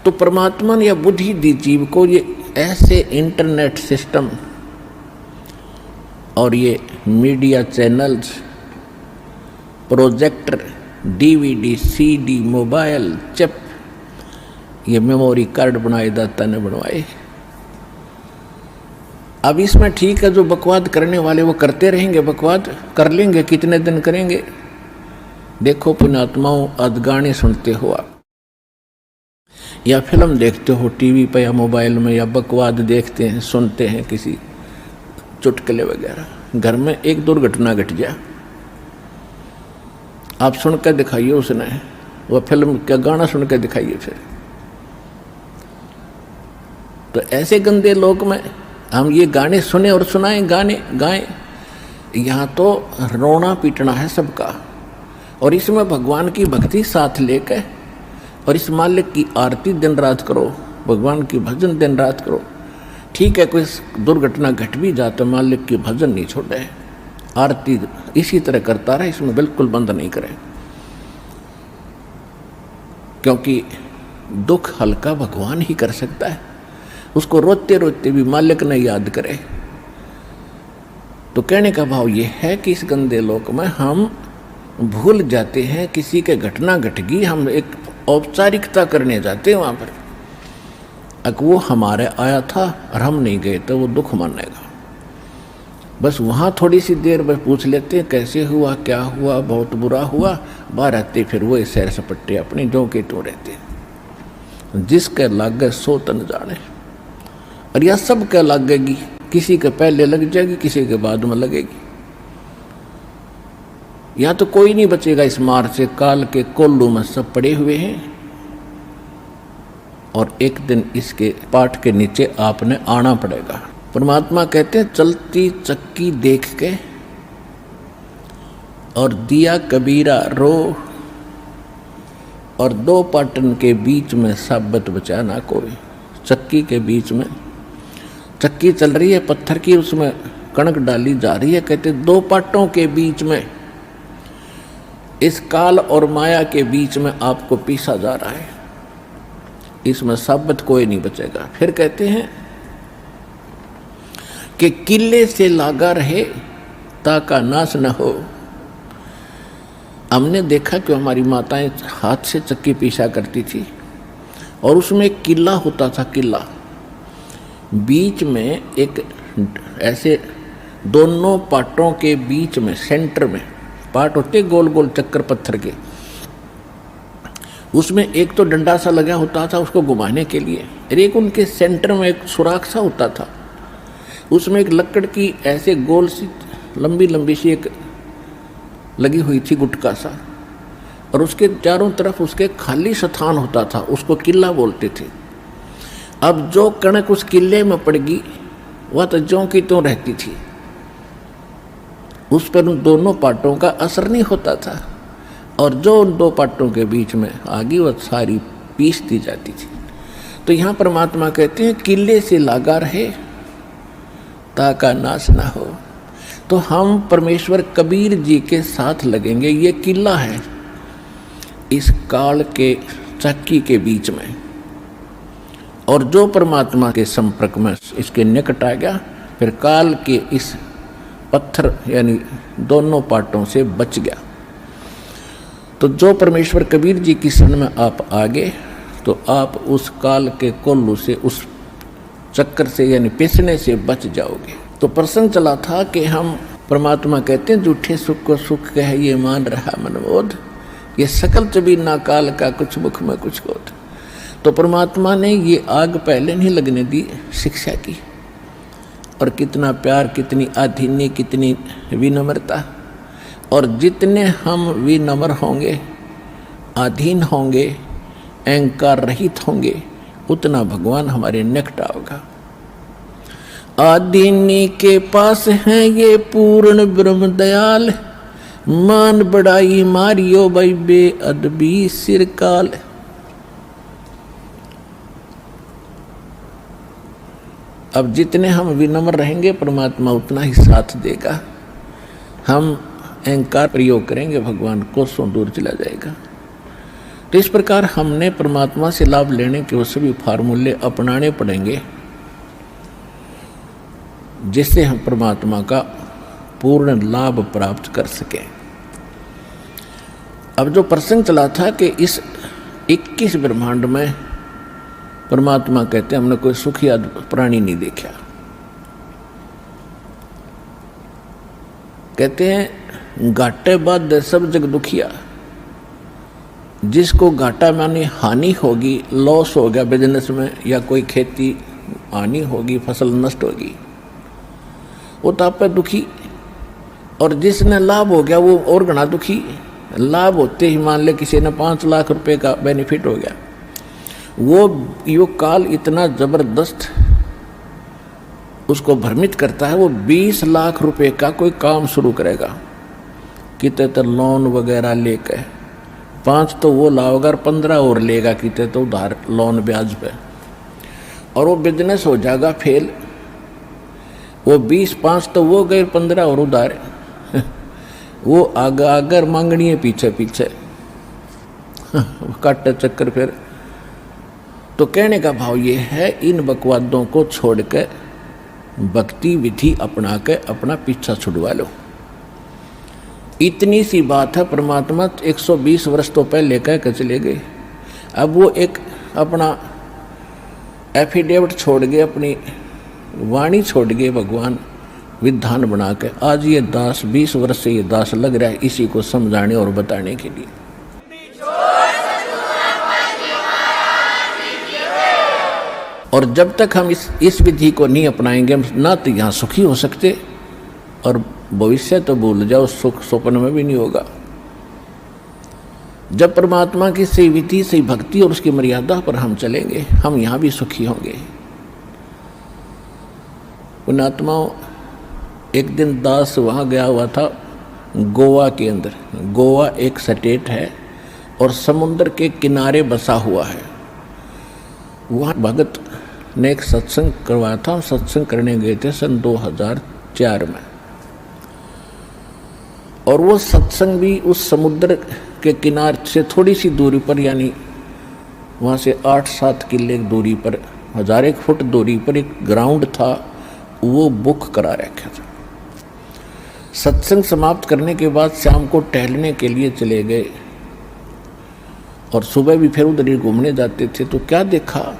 तो परमात्मा ने यह बुद्धि दी जीव को, ये ऐसे इंटरनेट सिस्टम और ये media channels, projector, DVD, CD, mobile, chip, ये मेमोरी कार्ड बनाए दाता ने बनवाए। अब इसमें ठीक है, जो बकवाद करने वाले वो करते रहेंगे, बकवाद कर लेंगे, कितने दिन करेंगे। देखो पुण्यात्माओं, आज गाने सुनते हो आप, या फिल्म देखते हो टीवी पर या मोबाइल में, या बकवाद देखते हैं, सुनते हैं किसी चुटकुले वगैरह। घर में एक दुर्घटना घट जाए, आप सुन के दिखाइए उसने, वह फिल्म का गाना सुन के दिखाइए फिर। तो ऐसे गंदे लोक में हम ये गाने सुने और सुनाएं, गाने गाएं, यहाँ तो रोना पीटना है सबका। और इसमें भगवान की भक्ति साथ लेकर और इस मालिक की आरती दिन रात करो, भगवान की भजन दिन रात करो। ठीक है, कोई दुर्घटना घट भी जाता, मालिक की भजन नहीं छोड़े, आरती इसी तरह करता रहे, इसमें बिल्कुल बंद नहीं करें। क्योंकि दुख हल्का भगवान ही कर सकता है, उसको रोते रोते भी मालिक ने याद करे। तो कहने का भाव ये है कि इस गंदे लोक में हम भूल जाते हैं, किसी के घटना घट गई, हम एक औपचारिकता करने जाते हैं वहाँ पर। अगर वो हमारे आया था और हम नहीं गए तो वो दुख मानेगा। बस वहाँ थोड़ी सी देर बस पूछ लेते हैं कैसे हुआ, क्या हुआ, बहुत बुरा हुआ, बाहर आते फिर वही सैर सपट्टे अपने जो के तो रहते। जिसके लागे सो तन जाने, और यह सब के लगेगी, किसी के पहले लग जाएगी, किसी के बाद में लगेगी। यहाँ तो कोई नहीं बचेगा इस मार से, काल के कोल्लू में सब पड़े हुए हैं। और एक दिन इसके पाठ के नीचे आपने आना पड़ेगा। परमात्मा कहते हैं चलती चक्की देख के और दिया कबीरा रो, और दो पाटन के बीच में साबत बचा ना कोई। चक्की के बीच में चक्की चल रही है पत्थर की, उसमें कणक डाली जा रही है। कहते दो पाटों के बीच में, इस काल और माया के बीच में आपको पीसा जा रहा है, इसमें साबत कोई नहीं बचेगा। फिर कहते हैं कि किले से लागा रहे ताका नाश न हो। हमने देखा कि हमारी माताएं हाथ से चक्की पीसा करती थी, और उसमें एक किला होता था, किला बीच में एक ऐसे दोनों पाटों के बीच में सेंटर में पाट होते गोल गोल चक्कर पत्थर के, उसमें एक तो डंडा सा लगा होता था उसको घुमाने के लिए, और एक उनके सेंटर में एक सुराख सा होता था, उसमें एक लकड़ की ऐसे गोल सी लंबी लंबी सी एक लगी हुई थी गुटका सा, और उसके चारों तरफ उसके खाली स्थान होता था, उसको किला बोलते थे। अब जो कणक उस किले में पड़ गई वह तो ज्यों की त्यों रहती थी, उस पर उन दोनों पाटों का असर नहीं होता था, और जो उन दो पाटों के बीच में आ गई वह सारी पीस दी जाती थी। तो यहाँ परमात्मा कहते हैं किले से लागा रहे ताका नाश ना हो। तो हम परमेश्वर कबीर जी के साथ लगेंगे, ये किला है इस काल के चक्की के बीच में, और जो परमात्मा के संपर्क में इसके निकट आ गया, फिर काल के इस पत्थर यानी दोनों पाटों से बच गया। तो जो परमेश्वर कबीर जी की शरण में आप आ गए, तो आप उस काल के कोल्लू से, उस चक्कर से यानी पिसने से बच जाओगे। तो प्रसंग चला था कि हम परमात्मा कहते हैं झूठे सुख को सुख कह ये मान रहा मनबोध, ये सकल चबी ना काल का कुछ मुख में कुछ क्रोध। तो परमात्मा ने ये आग पहले नहीं लगने दी शिक्षा की, और कितना प्यार, कितनी आधीन्य, कितनी विनम्रता। और जितने हम विनम्र होंगे, अधीन होंगे, अहंकार रहित होंगे, उतना भगवान हमारे निकट आओगा। आदीनी के पास है ये पूर्ण ब्रह्म दयाल, मान बड़ाई मारियो भाई बेअदबी सिरकाल। अब जितने हम विनम्र रहेंगे परमात्मा उतना ही साथ देगा। हम अहंकार प्रयोग करेंगे भगवान कोसों दूर चला जाएगा। तो इस प्रकार हमने परमात्मा से लाभ लेने के वो सभी फार्मूले अपनाने पड़ेंगे जिससे हम परमात्मा का पूर्ण लाभ प्राप्त कर सकें। अब जो प्रसंग चला था कि इस 21 ब्रह्मांड में परमात्मा कहते हैं हमने कोई सुखी प्राणी नहीं देखा। कहते हैं घाटे बाद सब जग दुखिया। जिसको घाटा माने हानि होगी, लॉस हो गया बिजनेस में या कोई खेती हानि होगी, फसल नष्ट होगी, वो तो आप पे दुखी। और जिसने लाभ हो गया वो और घना दुखी। लाभ होते ही मान ले किसी ने 5 लाख रुपए का बेनिफिट हो गया, वो युग काल इतना जबरदस्त उसको भ्रमित करता है, वो 20 लाख रुपए का कोई काम शुरू करेगा, कितने तो लोन वगैरह लेकर 5 तो वो लाओगा और 15 और लेगा, कितने तो उधार लोन ब्याज पे, और वो बिजनेस हो जाएगा फेल। वो 20-5 तो वो गए, 15 और उधार वो आगर मांगनी है पीछे पीछे काटे चक्कर। फिर तो कहने का भाव ये है, इन बकवादों को छोड़ के भक्ति विधि अपना के अपना पीछा छुड़वा लो। इतनी सी बात है। परमात्मा 120 वर्ष तो पहले कह के चले गए। अब वो एक अपना एफिडेविट छोड़ गए, अपनी वाणी छोड़ गए भगवान विधान बना के। आज ये दास 20 वर्ष से ये दास लग रहा है इसी को समझाने और बताने के लिए। और जब तक हम इस विधि को नहीं अपनाएंगे ना तो यहाँ सुखी हो सकते, और भविष्य तो भूल जाओ, सुख स्वप्न में भी नहीं होगा। जब परमात्मा की सही विधि, सही भक्ति और उसकी मर्यादा पर हम चलेंगे, हम यहाँ भी सुखी होंगे। पुण्यात्माओं, एक दिन दास वहाँ गया हुआ था गोवा के अंदर। गोवा एक स्टेट है और समुद्र के किनारे बसा हुआ है। वहाँ भगत ने एक सत्संग करवाया था। सत्संग करने गए थे सन 2004 में, और वो सत्संग भी उस समुद्र के किनारे से थोड़ी सी दूरी पर, यानी वहाँ से 8-7 किले दूरी पर, 1000 फुट दूरी पर एक ग्राउंड था, वो बुक करा रखा था। सत्संग समाप्त करने के बाद शाम को टहलने के लिए चले गए, और सुबह भी फिर उधर ही घूमने जाते थे। तो क्या देखा,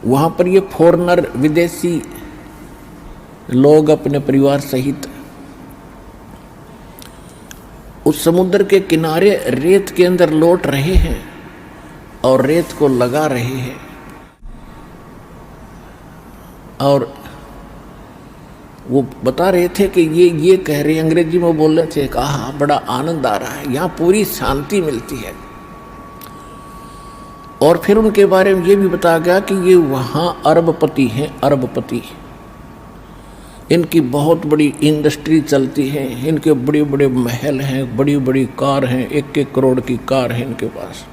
वहाँ पर ये फॉरेनर, विदेशी लोग अपने परिवार सहित उस समुद्र के किनारे रेत के अंदर लौट रहे हैं और रेत को लगा रहे हैं। और वो बता रहे थे कि ये कह रहे, अंग्रेजी में बोल रहे थे, कहा बड़ा आनंद आ रहा है, यहाँ पूरी शांति मिलती है। और फिर उनके बारे में ये भी बताया गया कि ये वहाँ अरबपति हैं, अरबपति। इनकी बहुत बड़ी इंडस्ट्री चलती है, इनके बड़े बड़े महल हैं, बड़ी बड़ी कार हैं, 1-1 करोड़ की कार है इनके पास।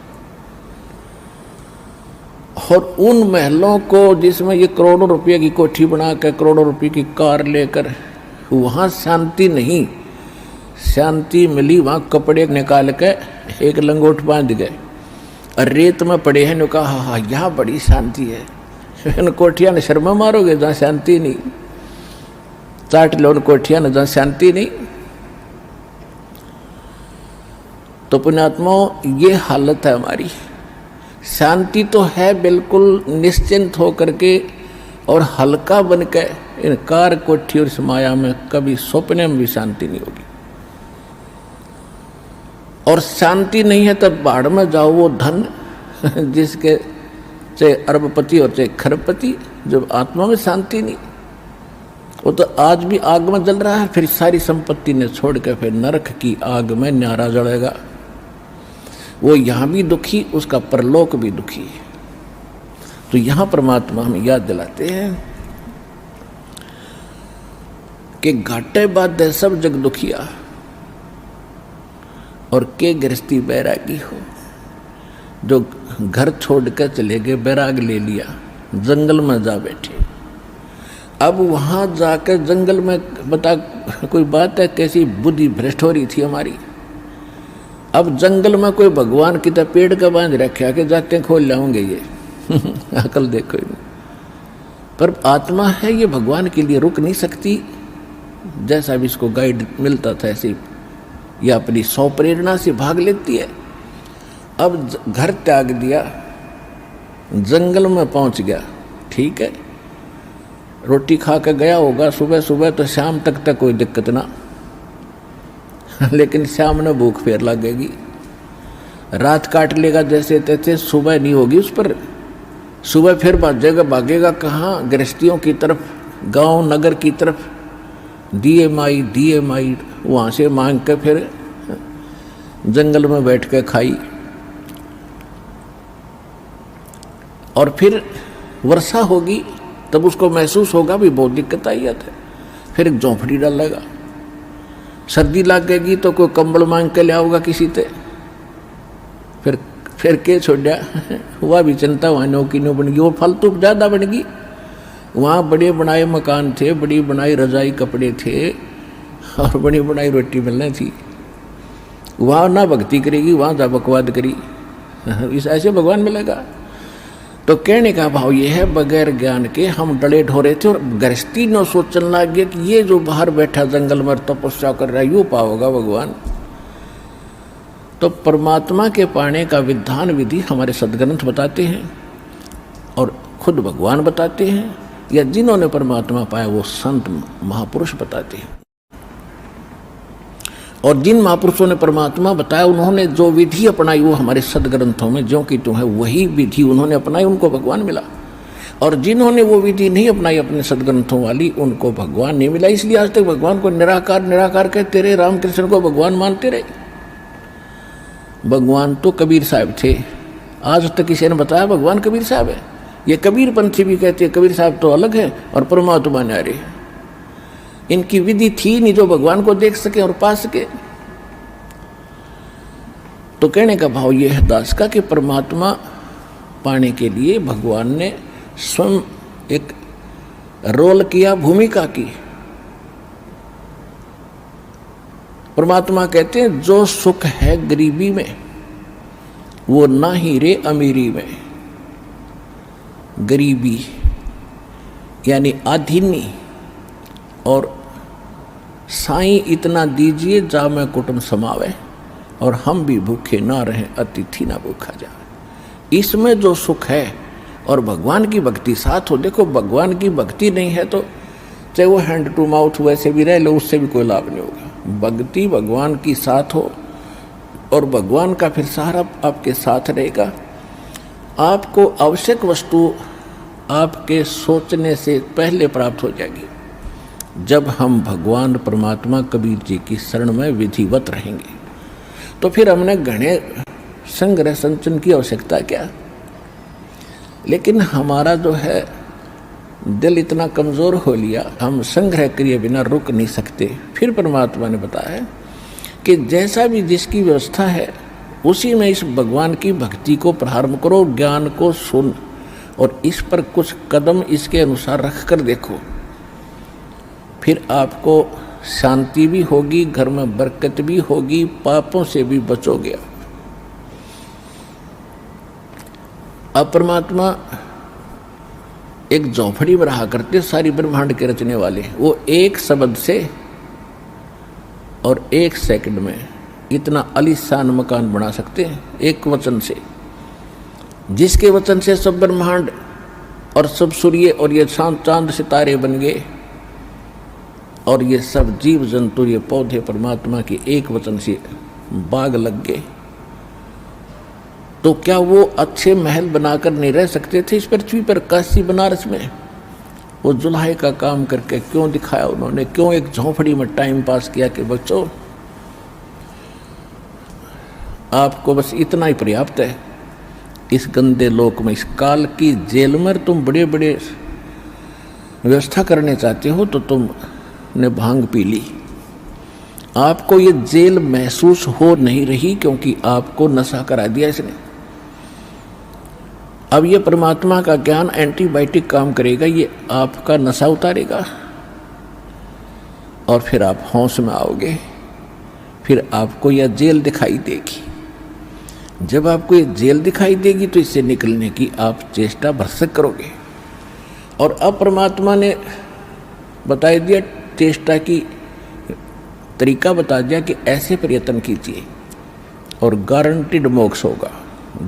और उन महलों को जिसमें ये करोड़ों रुपये की कोठी बना कर, करोड़ों रुपये की कार लेकर, वहाँ शांति नहीं। शांति मिली वहाँ कपड़े निकाल के एक लंगोट बांध गए और रेत में पड़े हैं। कहा हाँ यहाँ बड़ी शांति है। इन कोठियाँ ने शर्मा मारोगे जहाँ शांति नहीं, चाट लो उन कोठियाँ ने जहाँ शांति नहीं। तो पुण्यात्माओं, ये हालत है हमारी। शांति तो है बिल्कुल निश्चिंत होकर के और हल्का बन के, इन कार कोठी और इस माया में कभी सपने में भी शांति नहीं होगी। और शांति नहीं है तब बाढ़ में जाओ, वो धन जिसके चाहे अरबपति और चाहे खरबपति, जब आत्मा में शांति नहीं, वो तो आज भी आग में जल रहा है, फिर सारी संपत्ति ने छोड़ के फिर नरक की आग में न्यारा जलेगा। वो यहाँ भी दुखी, उसका परलोक भी दुखी है। तो यहाँ परमात्मा हमें याद दिलाते हैं कि घाटे बाद सब जग दुखिया और के गृहस्थी बैरागी हो। जो घर छोड़ कर चले गए, बैराग ले लिया, जंगल में जा बैठे। अब वहाँ जाकर जंगल में बता कोई बात है, कैसी बुद्धि भ्रष्ट हो रही थी हमारी। अब जंगल में कोई भगवान की तरह पेड़ का बांध रखा के जाते खोल लाऊंगे ये अकल देखो इन्हें। पर आत्मा है ये भगवान के लिए रुक नहीं सकती। जैसा भी इसको गाइड मिलता था ऐसे ये अपनी सौ प्रेरणा से भाग लेती है। अब घर त्याग दिया, जंगल में पहुंच गया, ठीक है, रोटी खा के गया होगा सुबह सुबह तो शाम तक कोई दिक्कत ना लेकिन शाम में भूख फेर लगेगी, रात काट लेगा जैसे तैसे, सुबह नहीं होगी उस पर। सुबह फिर भागेगा कहाँ? गृहस्थियों की तरफ, गांव नगर की तरफ, दिए माई वहाँ से मांग के फिर जंगल में बैठ के खाई। और फिर वर्षा होगी तब उसको महसूस होगा भी बहुत दिक्कत आई है, फिर एक झोंपड़ी डालेगा। सर्दी लगेगी तो कोई कंबल मांग के ले आओगा किसी से, फिर के छोड़ा वह भी चिंता वहाँ नौकी नो बन गई, वो फालतू ज़्यादा बन गई। वहाँ बड़े बनाए मकान थे, बड़ी बनाई रजाई कपड़े थे और बड़ी बनाई रोटी मिलनी थी। वहाँ ना भक्ति करेगी, वहाँ जा बकवाद करी, इस ऐसे भगवान मिलेगा। तो कहने का भाव ये है, बगैर ज्ञान के हम डले ढोरे थे और गृहस्थी न सोचने लग गया कि ये जो बाहर बैठा जंगल में तपस्या कर रहा है यूँ पाओगा भगवान। तो परमात्मा के पाने का विधान विधि हमारे सदग्रंथ बताते हैं और खुद भगवान बताते हैं, या जिन्होंने परमात्मा पाया वो संत महापुरुष बताते हैं। और जिन महापुरुषों ने परमात्मा बताया उन्होंने जो विधि अपनाई वो हमारे सदग्रंथों में ज्यों की त्यों है वही विधि उन्होंने अपनाई, उनको भगवान मिला। और जिन्होंने वो विधि नहीं अपनाई अपने सदग्रंथों वाली उनको भगवान नहीं मिला। इसलिए आज तक भगवान को निराकार निराकार कहते रहे, रामकृष्ण को भगवान मानते रहे। भगवान तो कबीर साहब थे, आज तक किसी ने बताया भगवान कबीर साहब है? ये कबीर पंथी भी कहते हैं कबीर साहब तो अलग है और परमात्मा न्यारे। इनकी विधि थी नहीं जो भगवान को देख सके और पा सके। तो कहने का भाव यह है दास का कि परमात्मा पाने के लिए भगवान ने स्वयं एक रोल किया, भूमिका की। परमात्मा कहते हैं जो सुख है गरीबी में वो ना ही रे अमीरी में। गरीबी यानी आधीनी और साईं इतना दीजिए जा मैं कुटुंब समावे और हम भी भूखे ना रहें अतिथि ना भूखा जाए। इसमें जो सुख है और भगवान की भक्ति साथ हो। देखो भगवान की भक्ति नहीं है तो चाहे वो हैंड टू माउथ वैसे भी रह लो उससे भी कोई लाभ नहीं होगा। भक्ति भगवान की साथ हो और भगवान का फिर सहारा आपके साथ रहेगा। आपको आवश्यक वस्तु आपके सोचने से पहले प्राप्त हो जाएगी जब हम भगवान परमात्मा कबीर जी की शरण में विधिवत रहेंगे। तो फिर हमने घने संग्रह संचन की आवश्यकता क्या। लेकिन हमारा जो है दिल इतना कमज़ोर हो लिया, हम संग्रह किए बिना रुक नहीं सकते। फिर परमात्मा ने बताया कि जैसा भी जिसकी व्यवस्था है उसी में इस भगवान की भक्ति को प्रारंभ करो, ज्ञान को सुन और इस पर कुछ कदम इसके अनुसार रख कर देखो। फिर आपको शांति भी होगी, घर में बरकत भी होगी, पापों से भी बचोगे। अब परमात्मा एक झोंपड़ी में रहा करते, सारी ब्रह्मांड के रचने वाले। वो एक शब्द से और एक सेकंड में इतना आलीशान मकान बना सकते हैं, एक वचन से। जिसके वचन से सब ब्रह्मांड और सब सूर्य और ये चांद सितारे बन गए और ये सब जीव जंतु, ये पौधे परमात्मा के एक वचन से बाग लग गए। तो क्या वो अच्छे महल बनाकर नहीं रह सकते थे इस पृथ्वी पर? काशी बनारस में वो जुल्हे का काम करके क्यों दिखाया उन्होंने? क्यों एक झोंपड़ी में टाइम पास किया? कि बच्चों आपको बस इतना ही पर्याप्त है। इस गंदे लोक में, इस काल की जेल में तुम बड़े बड़े व्यवस्था करने चाहते हो तो तुमने भांग पी ली। आपको ये जेल महसूस हो नहीं रही क्योंकि आपको नशा करा दिया इसने। अब ये परमात्मा का ज्ञान एंटीबायोटिक काम करेगा, ये आपका नशा उतारेगा और फिर आप होश में आओगे। फिर आपको यह जेल दिखाई देगी। जब आपको ये जेल दिखाई देगी तो इससे निकलने की आप चेष्टा भरसक करोगे। और अब परमात्मा ने बता दिया, चेष्टा की तरीका बता दिया कि ऐसे प्रयत्न कीजिए और गारंटीड मोक्ष होगा,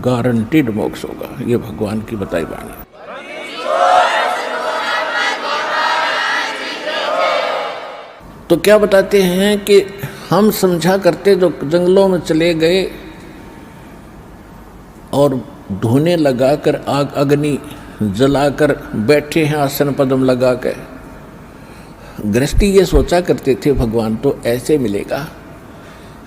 गारंटीड मोक्ष होगा। ये भगवान की बताई वाणी। तो क्या बताते हैं कि हम समझा करते जो जंगलों में चले गए और धुने लगाकर आग अग्नि जलाकर बैठे हैं आसन पद्म लगा कर, गृहस्थी ये सोचा करते थे भगवान तो ऐसे मिलेगा।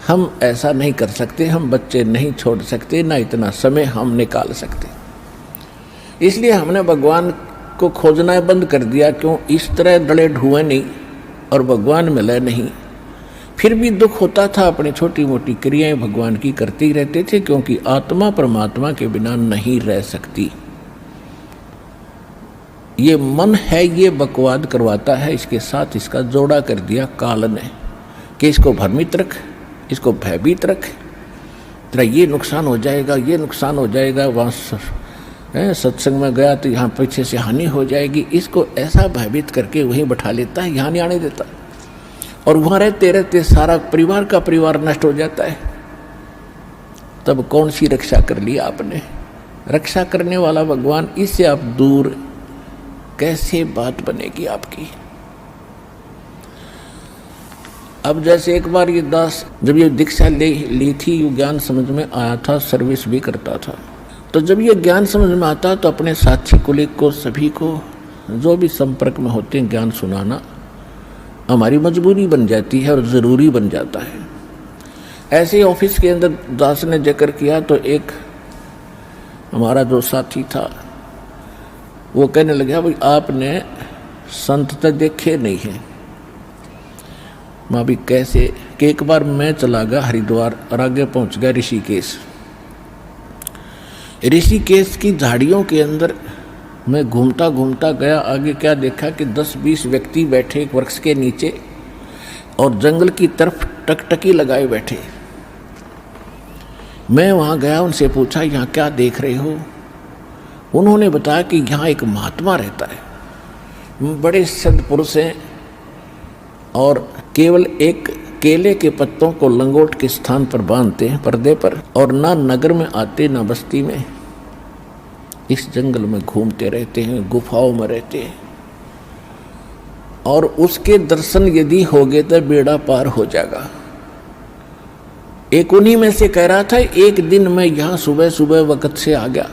हम ऐसा नहीं कर सकते, हम बच्चे नहीं छोड़ सकते, ना इतना समय हम निकाल सकते। इसलिए हमने भगवान को खोजना बंद कर दिया। क्यों? इस तरह डले ढुए नहीं और भगवान मिले नहीं। फिर भी दुख होता था, अपनी छोटी मोटी क्रियाएं भगवान की करते ही रहते थे, क्योंकि आत्मा परमात्मा के बिना नहीं रह सकती। ये मन है, ये बकवाद करवाता है। इसके साथ इसका जोड़ा कर दिया काल ने कि इसको भ्रमित रख, इसको भयभीत रख, तेरा ये नुकसान हो जाएगा, ये नुकसान हो जाएगा। वहाँ सत्संग में गया तो यहाँ पीछे से हानि हो जाएगी। इसको ऐसा भयभीत करके वहीं बैठा लेता है, यहाँ नहीं आने देता। और वहाँ रहते रहते सारा परिवार का परिवार नष्ट हो जाता है। तब कौन सी रक्षा कर ली आपने? रक्षा करने वाला भगवान, इससे आप दूर कैसे बात बनेगी आपकी? अब जैसे एक बार ये दास जब ये दीक्षा ली थी, ये ज्ञान समझ में आया था, सर्विस भी करता था। तो जब ये ज्ञान समझ में आता तो अपने साथी कुलिक को, सभी को, जो भी संपर्क में होते हैं, ज्ञान सुनाना हमारी मजबूरी बन जाती है और ज़रूरी बन जाता है। ऐसे ऑफिस के अंदर दास ने जिक्र किया तो एक हमारा जो साथी था वो कहने लगा, भाई आपने संत तो देखे नहीं है। माँ भी कैसे? कि एक बार मैं चला गया हरिद्वार और आगे पहुंच गया ऋषिकेश। ऋषिकेश की झाड़ियों के अंदर मैं घूमता घूमता गया। आगे क्या देखा कि 10-20 व्यक्ति बैठे एक वृक्ष के नीचे और जंगल की तरफ टकटकी लगाए बैठे। मैं वहाँ गया, उनसे पूछा यहाँ क्या देख रहे हो? उन्होंने बताया कि यहाँ एक महात्मा रहता है, बड़े सद्पुरुष हैं और केवल एक केले के पत्तों को लंगोट के स्थान पर बांधते हैं पर्दे पर, और ना नगर में आते ना बस्ती में, इस जंगल में घूमते रहते हैं, गुफाओं में रहते हैं। और उसके दर्शन यदि हो गए तो बेड़ा पार हो जाएगा। एक उन्हीं में से कह रहा था, एक दिन मैं यहाँ सुबह सुबह वक्त से आ गया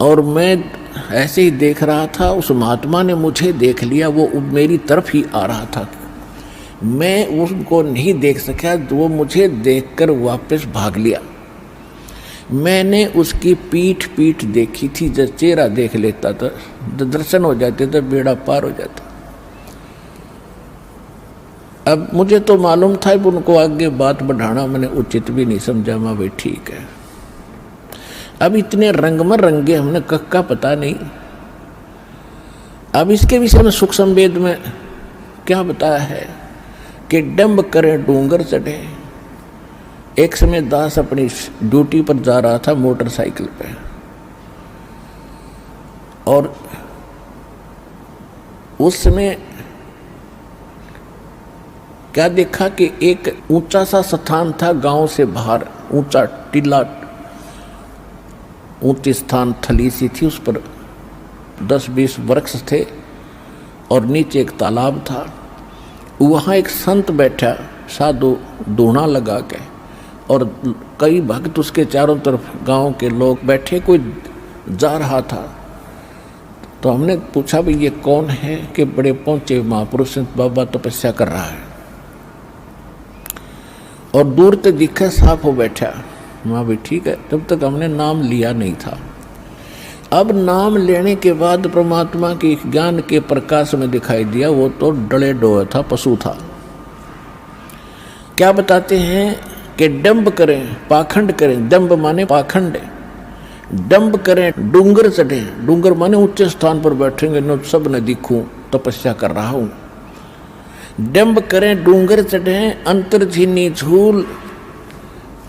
और मैं ऐसे ही देख रहा था, उस महात्मा ने मुझे देख लिया, वो मेरी तरफ ही आ रहा था। मैं उसको नहीं देख सका, वो मुझे देखकर वापस भाग लिया। मैंने उसकी पीठ देखी थी, जब चेहरा देख लेता था, दर्शन हो जाते तो बेड़ा पार हो जाता। अब मुझे तो मालूम था कि उनको आगे बात बढ़ाना मैंने उचित भी नहीं समझा। मैं भाई ठीक है, अब इतने रंग में रंगे हमने कक्का पता नहीं। अब इसके विषय में सुख संवेद में क्या बताया है कि डंब करे डूंगर चढ़े। एक समय दास अपनी ड्यूटी पर जा रहा था मोटरसाइकिल पे, और उस समय क्या देखा कि एक ऊंचा सा स्थान था गांव से बाहर, ऊंचा टीला, ऊंची स्थान थली सी थी, उस पर 10-20 वृक्ष थे और नीचे एक तालाब था। वहाँ एक संत बैठा, साधु, धूना लगा के, और कई भक्त उसके चारों तरफ गांव के लोग बैठे। कोई जा रहा था तो हमने पूछा, भाई ये कौन है? कि बड़े पहुंचे महापुरुष बाबा तपस्या कर रहा है, और दूर तक दिखा साफ हो बैठा। माँ भी ठीक है। तब तक हमने नाम लिया नहीं था। अब नाम लेने के बाद परमात्मा के ज्ञान के प्रकाश में दिखाई दिया, वो तो डले डोए था, पशु था। क्या बताते हैं कि डंब करें, पाखंड करें। डंब माने पाखंड, डंब करें डूंगर चढ़े। डूंगर माने ऊंचे स्थान पर बैठेंगे, न सब न दिखूं, तपस्या कर रहा हूं। डंब करें डूंगर चढ़े अंतर झीनी झूल,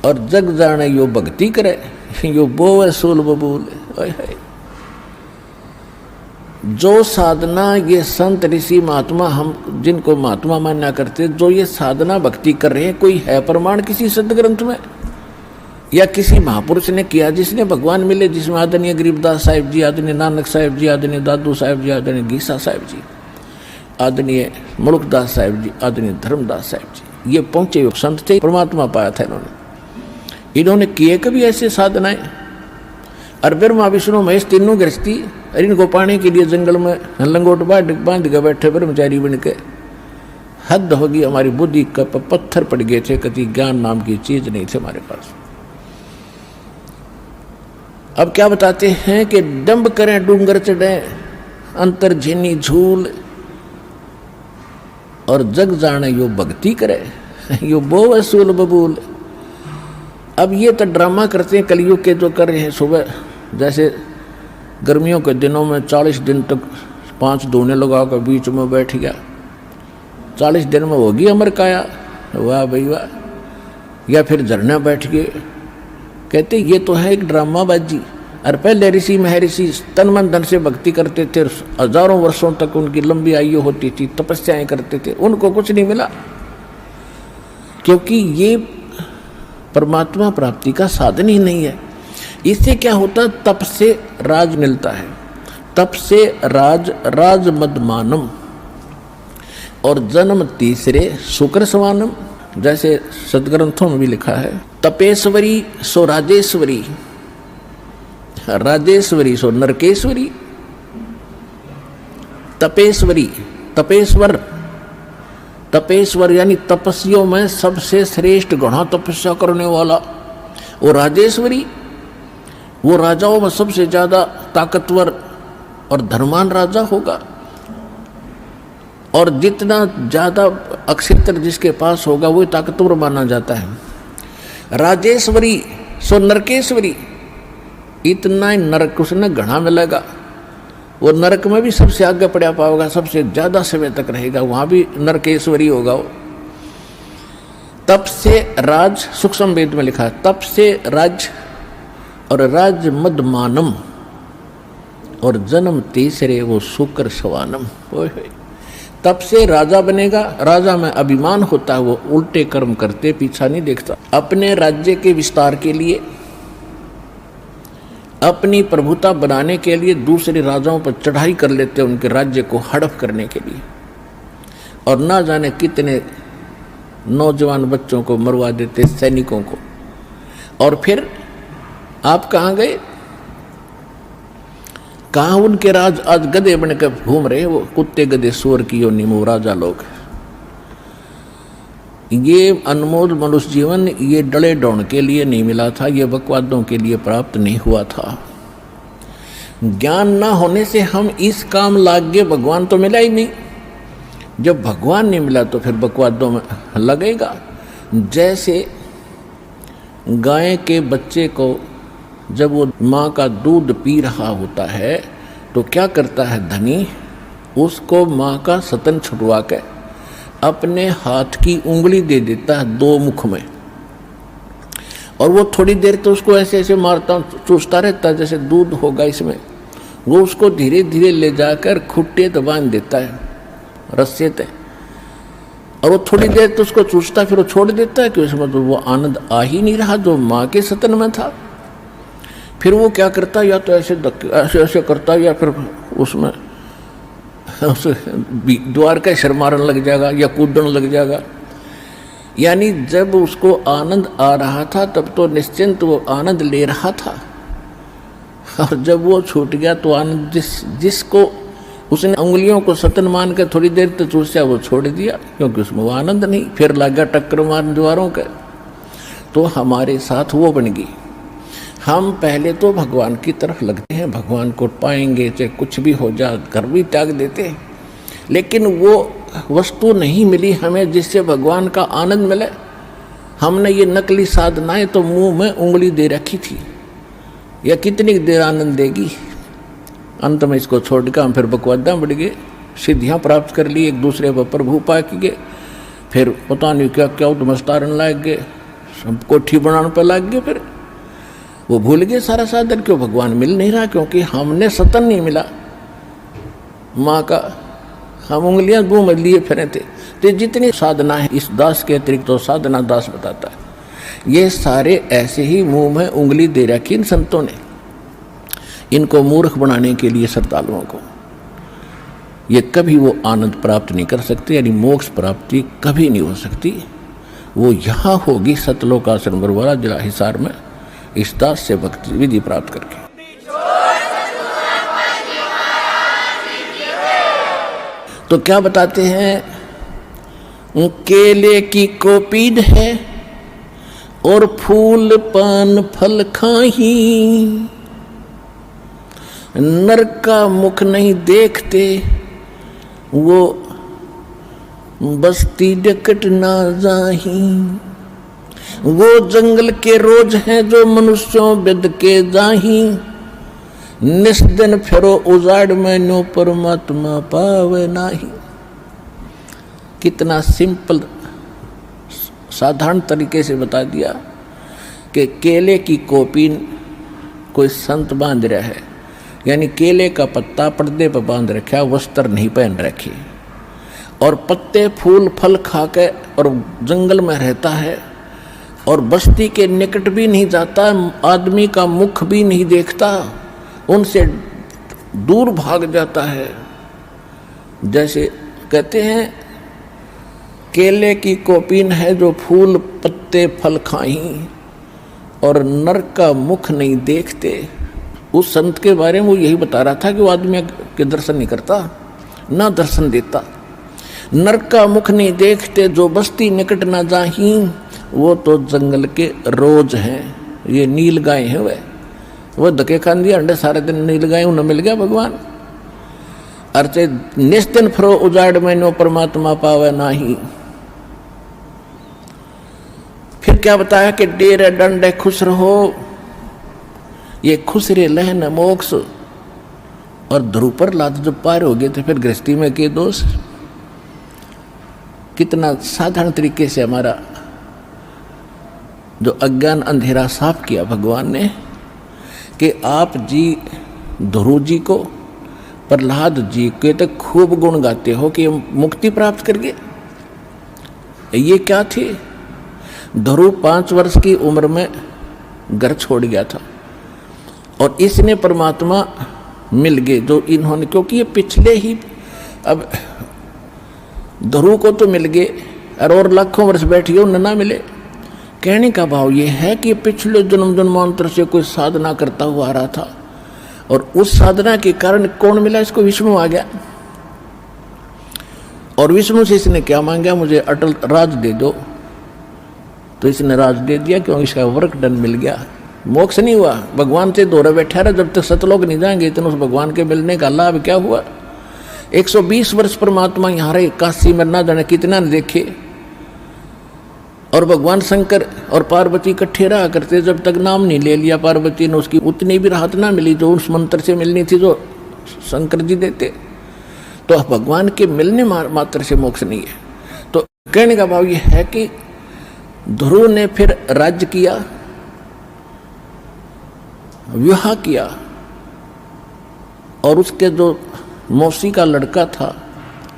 और जग जाने यो भक्ति करे यो बोवे सूल बबूल। जो साधना ये संत ऋषि महात्मा, हम जिनको महात्मा मान्या करते, जो ये साधना भक्ति कर रहे हैं, कोई है प्रमाण किसी सदग्रंथ में या किसी महापुरुष ने किया जिसने भगवान मिले, जिसमें आदरणीय गरीबदास साहिब जी, आदरणीय नानक साहिब जी, आदरणीय दादू साहिब जी, आदरणीय गीसा साहिब जी, आदरणीय मुल्कदास साहिब जी, आदरणीय धर्मदास साहिब जी, ये पहुंचे हुए संत थे, परमात्मा पाया था इन्होंने किए कभी ऐसे साधनाएं। और ब्रह्मा विष्णु महेश तीनों गृहस्थी, और इनको पाने के लिए जंगल में लंगोट बांध के बैठे ब्रह्मचारी बन के। हद होगी हमारी बुद्धि का, पत्थर पड़ गए थे, कभी ज्ञान नाम की चीज नहीं थे हमारे पास। अब क्या बताते हैं कि डंब करें डूंगर चढ़े अंतर झीनी झूल, और जग जाने यो भक्ति करे यो बोवे सूल बबूल। अब ये तो ड्रामा करते हैं कलयुग के जो कर रहे हैं। सुबह जैसे गर्मियों के दिनों में 40 दिन तक 5 धोने लगा कर बीच में बैठ गया, 40 दिन में होगी अमर काया, वाह भाई वाह। या फिर झरना बैठ गए, कहते ये तो है एक ड्रामाबाजी। और पहले ऋषि महर्षि तन मन धन से भक्ति करते थे, हजारों वर्षों तक उनकी लंबी आयु होती थी, तपस्याएं करते थे, उनको कुछ नहीं मिला, क्योंकि ये परमात्मा प्राप्ति का साधन ही नहीं है। इससे क्या होता, तप से राज मिलता है, तप से राज मदमानम, और जन्म तीसरे शुक्र सवानम। जैसे सदग्रंथों में भी लिखा है, तपेश्वरी सो राजेश्वरी, राजेश्वरी सो नरकेश्वरी। तपेश्वरी, तपेश्वर यानी तपस्वियों में सबसे श्रेष्ठ, घना तपस्या करने वाला। और राजेश्वरी, वो राजाओं में सबसे ज्यादा ताकतवर और धर्मान राजा होगा। और जितना ज्यादा अक्षेत्र जिसके पास होगा वो ताकतवर माना जाता है। राजेश्वरी सो नरकेश्वरी, इतना ही नरक उसने घना मिलेगा, वो नरक में भी सबसे आगे पड़ा पाओगा, सबसे ज्यादा समय तक रहेगा, वहां भी नरकेश्वरी होगा वो। तप से राज, सूक्ष्म वेद में लिखा है, तप से राज और राज मदमानम, और जन्म तीसरे वो शुक्र सवानम। तब से राजा बनेगा, राजा में अभिमान होता है, वो उल्टे कर्म करते पीछा नहीं देखता। अपने राज्य के विस्तार के लिए, अपनी प्रभुता बनाने के लिए दूसरे राजाओं पर चढ़ाई कर लेते, उनके राज्य को हड़प करने के लिए। और ना जाने कितने नौजवान बच्चों को मरवा देते, सैनिकों को। और फिर आप कहाँ गए, कहाँ उनके राज आज गधे बनकर घूम रहे, वो कुत्ते गधे सुअर की योनि में राजा लोग। ये अनमोल मनुष्य जीवन ये डले डौण के लिए नहीं मिला था, ये बकवादों के लिए प्राप्त नहीं हुआ था। ज्ञान ना होने से हम इस काम लाग गए, भगवान तो मिला ही नहीं। जब भगवान नहीं मिला तो फिर बकवादों में लगेगा। जैसे गाय के बच्चे को जब वो माँ का दूध पी रहा होता है तो क्या करता है धनी, उसको माँ का स्तन छुटवा के अपने हाथ की उंगली दे देता है 2 मुख में, और वो थोड़ी देर तो उसको ऐसे ऐसे मारता चूसता रहता है जैसे दूध होगा इसमें। वो उसको धीरे धीरे ले जाकर खुट्टे तो बांध देता है रस्से ते, और वो थोड़ी देर तो उसको चूसता फिर वो छोड़ देता है कि उसमें तो वो आनंद आ ही नहीं रहा जो माँ के स्तन में था। फिर वो क्या करता, या तो ऐसे ऐसे करता, या फिर उसमें द्वार का शर्मारन लग जाएगा या कूदन लग जाएगा। यानी जब उसको आनंद आ रहा था तब तो निश्चिंत वो आनंद ले रहा था, और जब वो छूट गया तो आनंद जिसको उसने उंगलियों को सतन मान कर थोड़ी देर तक चूसा वो छोड़ दिया, क्योंकि उसमें वो आनंद नहीं। फिर लगा टक्कर मारने द्वारों का। तो हमारे साथ वो बन गई। हम पहले तो भगवान की तरफ लगते हैं, भगवान को पाएंगे चाहे कुछ भी हो जाए, घर भी त्याग देते हैं, लेकिन वो वस्तु नहीं मिली हमें जिससे भगवान का आनंद मिले। हमने ये नकली साधनाएं तो मुंह में उंगली दे रखी थी, या कितनी देर आनंद देगी। अंत में इसको छोड़कर हम फिर बकवादा बढ़ गए, सिद्धियाँ प्राप्त कर ली, एक दूसरे पर प्रभु पा के, फिर पता नहीं क्या क्या उद्मस्तारण लग गए, सब कोठी बनाने पर लग गए। फिर वो भूल गए सारा साधन, क्यों भगवान मिल नहीं रहा, क्योंकि हमने सतन नहीं मिला माँ का, हम उंगलियां मुंह में लिए फिरे थे। तो जितनी साधना है इस दास के अतिरिक्त तो साधना दास बताता है, ये सारे ऐसे ही मुंह में उंगली दे रखी इन संतों ने, इनको मूर्ख बनाने के लिए श्रद्धालुओं को। ये कभी वो आनंद प्राप्त नहीं कर सकते, यानी मोक्ष प्राप्ति कभी नहीं हो सकती। वो यहाँ होगी सतलोक आश्रम बरवाला जिला हिसार में, इस दास से भक्ति विधि प्राप्त करके। तो क्या बताते हैं, केले की कोपीड है और फूल पान फल खाही, नर का मुख नहीं देखते वो बस्ती डकट ना जाही। वो जंगल के रोज हैं जो मनुष्यों बिद के जाही, निस दिन फिरो उजाड़ में नो परमात्मा पावे नाही। कितना सिंपल साधारण तरीके से बता दिया कि केले की कोपीन कोई संत बांध रहा है, यानी केले का पत्ता पर्दे पर बांध रखा, वस्त्र नहीं पहन रखे, और पत्ते फूल फल खा के और जंगल में रहता है, और बस्ती के निकट भी नहीं जाता, आदमी का मुख भी नहीं देखता, उनसे दूर भाग जाता है। जैसे कहते हैं केले की कोपीन है जो फूल पत्ते फल खाही और नर का मुख नहीं देखते। उस संत के बारे में वो यही बता रहा था कि वो आदमी के दर्शन नहीं करता, ना दर्शन देता। नर का मुख नहीं देखते जो बस्ती निकट ना जाही, वो तो जंगल के रोज हैं। ये नील गाय है, वो धके खान दिया अंडे सारे दिन नील गाय उन्हें मिल गया भगवान। अर्चे निस्तिन फरो उजाड़ में नो परमात्मा पावे नाही। फिर क्या बताया कि डेरे डंडे खुश रहो, ये खुश रे लहन मोक्ष। और ध्रुव पर लाद जब पार हो गए थे फिर गृहस्थी में के दोष। कितना साधारण तरीके से हमारा जो अज्ञान अंधेरा साफ किया भगवान ने, कि आप जी ध्रुव जी को प्रहलाद जी के तो खूब गुण गाते हो कि मुक्ति प्राप्त कर गए। ये क्या थे, ध्रुव 5 वर्ष की उम्र में घर छोड़ गया था और इसने परमात्मा मिल गए जो इन्होंने, क्योंकि ये पिछले ही, अब ध्रुव को तो मिल गए और लाखों वर्ष बैठिए उन्हें ना मिले। कहने का भाव ये है कि पिछले जन्म जन्मांतर से कोई साधना करता हुआ आ रहा था और उस साधना के कारण कौन मिला, इसको विष्णु आ गया। और विष्णु से इसने क्या मांगा, मुझे अटल राज दे दो, तो इसने राज दे दिया क्योंकि इसका वर्क डन मिल गया। मोक्ष नहीं हुआ, भगवान से दोहरा बैठा रहा, जब तक सतलोक नहीं जाएंगे इतना उस भगवान के मिलने का लाभ क्या हुआ। 120 वर्ष परमात्मा यहाँ रहे, काशी में ना जाने कितना ने देखे, और भगवान शंकर और पार्वती इकट्ठे रहा करते, जब तक नाम नहीं ले लिया पार्वती ने उसकी उतनी भी राहत ना मिली जो उस मंत्र से मिलनी थी जो शंकर जी देते। तो भगवान के मिलने मात्र से मोक्ष नहीं है। तो कहने का भाव यह है कि ध्रुव ने फिर राज्य किया, विवाह किया, और उसके जो मौसी का लड़का था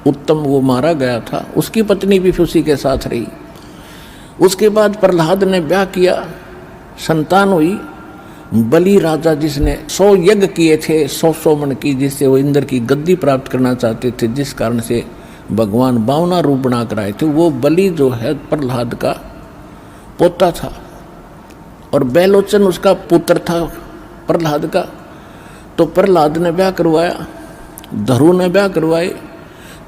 उत्तम वो मारा गया था, उसकी पत्नी भी फिर उसी के साथ रही। उसके बाद प्रहलाद ने ब्याह किया, संतान हुई। बलि राजा जिसने 100 यज्ञ किए थे 100 मन की, जिससे वो इंद्र की गद्दी प्राप्त करना चाहते थे, जिस कारण से भगवान 52 रूप बना कर आए थे, वो बलि जो है प्रहलाद का पोता था और बैलोचन उसका पुत्र था प्रहलाद का। तो प्रहलाद ने ब्याह करवाया, ध्रुव ने ब्याह करवाए।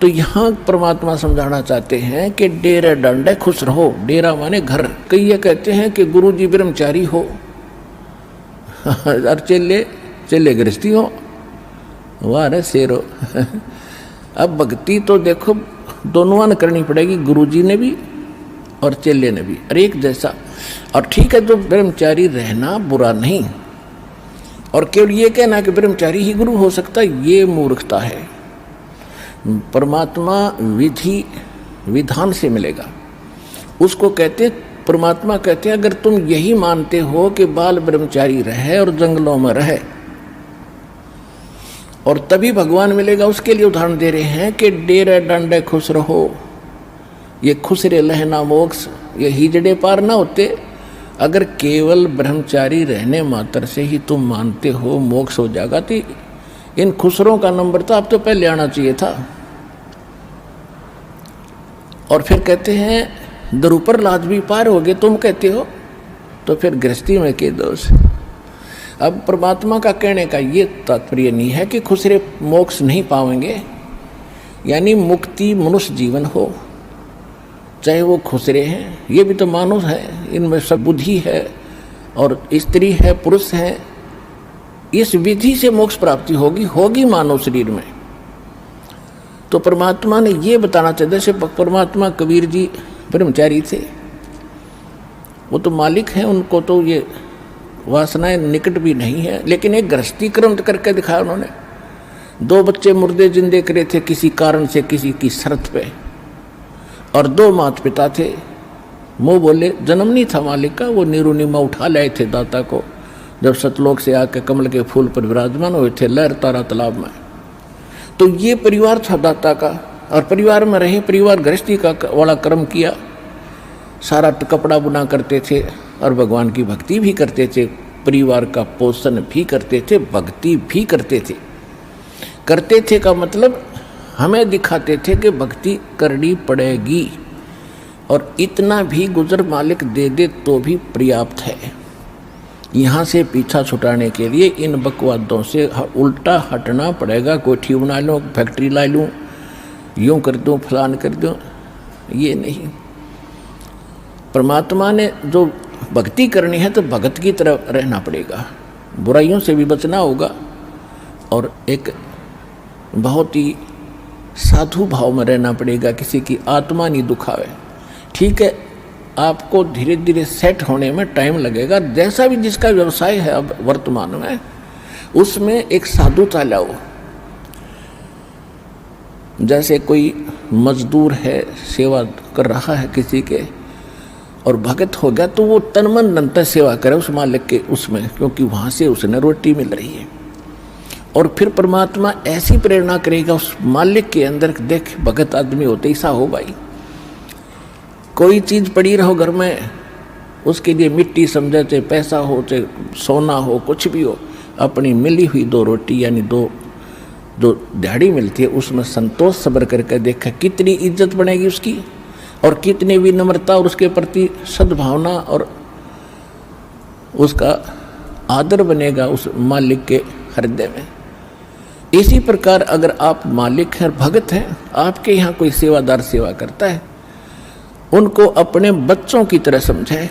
तो यहाँ परमात्मा समझाना चाहते हैं कि डेरे डंडे खुश रहो। डेरा माने घर। कई ये कहते हैं कि गुरु जी ब्रह्मचारी हो और चेले गृहस्थी हो, वाह रे शेरो। अब भक्ति तो देखो दोनों ने करनी पड़ेगी, गुरु जी ने भी और चेले ने भी, और एक जैसा। और ठीक है, जो ब्रह्मचारी रहना बुरा नहीं, और केवल ये कहना कि ब्रह्मचारी ही गुरु हो सकता है, ये मूर्खता है। परमात्मा विधि विधान से मिलेगा। उसको कहते, परमात्मा कहते हैं अगर तुम यही मानते हो कि बाल ब्रह्मचारी रहे और जंगलों में रहे और तभी भगवान मिलेगा, उसके लिए उदाहरण दे रहे हैं कि डेरे डंडे खुश रहो, ये खुसरे लहना मोक्ष, ये हिजड़े पार ना होते। अगर केवल ब्रह्मचारी रहने मात्र से ही तुम मानते हो मोक्ष हो जाएगा, तो इन खुसरों का नंबर तो अब तो पहले आना चाहिए था। और फिर कहते हैं द्रुपर लाज भी पार हो गए तुम कहते हो, तो फिर गृहस्थी में के दोष। अब परमात्मा का कहने का ये तात्पर्य नहीं है कि खुसरे मोक्ष नहीं पाएंगे, यानी मुक्ति मनुष्य जीवन हो, चाहे वो खुसरे हैं, ये भी तो मानुष है, इनमें सब बुद्धि है और स्त्री है पुरुष है, इस विधि से मोक्ष प्राप्ति होगी मानव शरीर में। तो परमात्मा ने ये बताना चाहिए, जैसे परमात्मा कबीर जी ब्रह्मचारी थे, वो तो मालिक हैं, उनको तो ये वासनाएं निकट भी नहीं है, लेकिन एक गृहस्थी क्रम करके दिखाया उन्होंने। 2 बच्चे मुर्दे जिंदे करे थे किसी कारण से, किसी की शर्त पे, और 2 माता पिता थे। मुँह बोले जन्म नहीं था मालिक का, वो नीरू नीमा उठा लाए थे दाता को, जब सतलोक से आके कमल के फूल पर विराजमान हुए थे लहर तारा तालाब में। तो ये परिवार था दाता का, और परिवार में रहे, परिवार गृहस्थी का वाला कर्म किया, सारा कपड़ा बुना करते थे और भगवान की भक्ति भी करते थे, परिवार का पोषण भी करते थे, भक्ति भी करते थे का मतलब हमें दिखाते थे कि भक्ति करनी पड़ेगी, और इतना भी गुजर मालिक दे दे तो भी पर्याप्त है। यहाँ से पीछा छुटाने के लिए इन बकवादों से उल्टा हटना पड़ेगा। कोठी बना लूँ, फैक्ट्री ला लूँ, यूँ कर दूँ, फलान कर दूँ, ये नहीं। परमात्मा ने जो भक्ति करनी है तो भगत की तरह रहना पड़ेगा, बुराइयों से भी बचना होगा, और एक बहुत ही साधु भाव में रहना पड़ेगा, किसी की आत्मा नहीं दुखावे। ठीक है, आपको धीरे धीरे सेट होने में टाइम लगेगा, जैसा भी जिसका व्यवसाय है अब वर्तमान में, उसमें एक साधुता लाओ। जैसे कोई मजदूर है, सेवा कर रहा है किसी के, और भगत हो गया, तो वो तन मन धन से सेवा करे उस मालिक के उसमें, क्योंकि वहाँ से उसने रोटी मिल रही है। और फिर परमात्मा ऐसी प्रेरणा करेगा उस मालिक के अंदर, देख भगत आदमी होते ऐसा हो भाई, कोई चीज़ पड़ी रहो घर में, उसके लिए मिट्टी समझे, चाहे पैसा हो, चाहे सोना हो, कुछ भी हो, अपनी मिली हुई 2 रोटी यानी 2 जो दिहाड़ी मिलती है उसमें संतोष सब्र करके देखा कितनी इज्जत बनेगी उसकी, और कितनी विनम्रता और उसके प्रति सद्भावना और उसका आदर बनेगा उस मालिक के हृदय में। इसी प्रकार अगर आप मालिक हैं, भगत हैं, आपके यहाँ कोई सेवादार सेवा करता है, उनको अपने बच्चों की तरह समझे,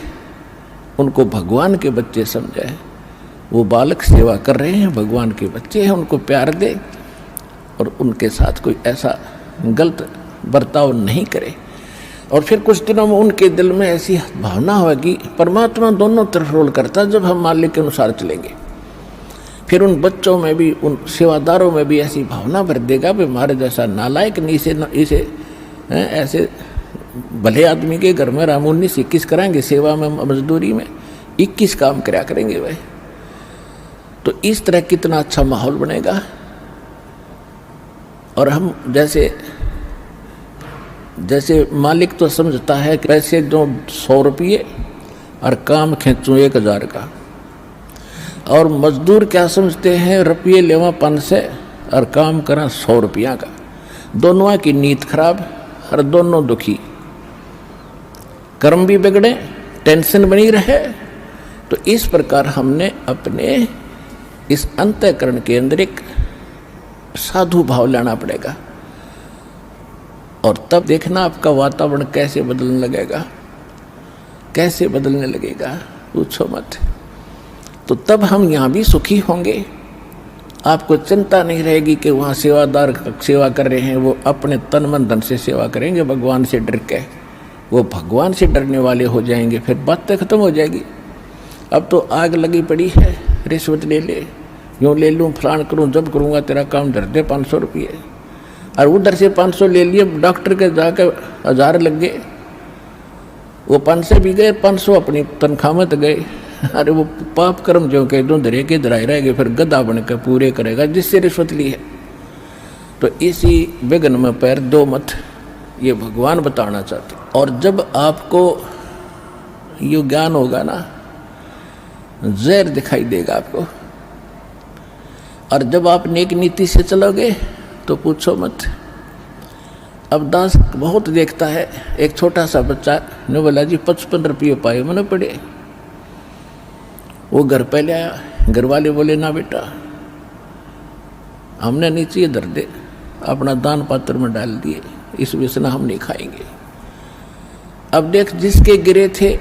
उनको भगवान के बच्चे समझे। वो बालक सेवा कर रहे हैं, भगवान के बच्चे हैं, उनको प्यार दे और उनके साथ कोई ऐसा गलत बर्ताव नहीं करे। और फिर कुछ दिनों में उनके दिल में ऐसी भावना होगी, परमात्मा दोनों तरफ रोल करता है, जब हम मालिक के अनुसार चलेंगे, फिर उन बच्चों में भी, उन सेवादारों में भी ऐसी भावना भर देगा कि हमारे जैसा नालायक नहीं, इसे ऐसे भले आदमी के घर में राम 19-21 कराएंगे, सेवा में मजदूरी में 21 काम कराया करेंगे वह। तो इस तरह कितना अच्छा माहौल बनेगा। और हम जैसे मालिक तो समझता है कि पैसे दो 100 रुपये और काम खींचूँ 1000 का, और मजदूर क्या समझते हैं, रुपये लेवा 500 और काम करा 100 रुपया का। दोनों की नीयत खराब और दोनों दुखी, कर्म भी बिगड़े, टेंशन बनी रहे। तो इस प्रकार हमने अपने इस अंतःकरण के अंदर एक साधु भाव लाना पड़ेगा, और तब देखना आपका वातावरण कैसे बदलने लगेगा, कैसे बदलने लगेगा, पूछो मत। तो तब हम यहाँ भी सुखी होंगे, आपको चिंता नहीं रहेगी कि वहाँ सेवादार सेवा कर रहे हैं, वो अपने तन मन धन से सेवा करेंगे, भगवान से डर के, वो भगवान से डरने वाले हो जाएंगे, फिर बातें खत्म हो जाएगी। अब तो आग लगी पड़ी है, रिश्वत ले ले, यूँ ले लूँ, फलान करूँ, जब करूँगा तेरा काम धर दे 500 रुपये, और उधर से 500 ले लिए, डॉक्टर के जाकर 1000 लग गए, वो 500 भी गए, 500 अपनी तनख्वाह में तो गए। अरे वो पाप कर्म जो कह दो धरे के धराए रह गए, फिर गधा बनकर पूरे करेगा जिससे रिश्वत ली है। तो इसी विघ्न में पैर दो मत, ये भगवान बताना चाहते। और जब आपको ये ज्ञान होगा ना, जहर दिखाई देगा आपको, और जब आप नेक नीति से चलोगे तो पूछो मत। अब दास बहुत देखता है, एक छोटा सा बच्चा ने बोला जी 55 रुपये पाए मैंने पड़े, वो घर पे ले आया, घर वाले बोले ना बेटा हमने नीचे धर दे, अपना दान पात्र में डाल दिए, इस वजह हम नहीं खाएंगे। अब देख जिसके गिरे थे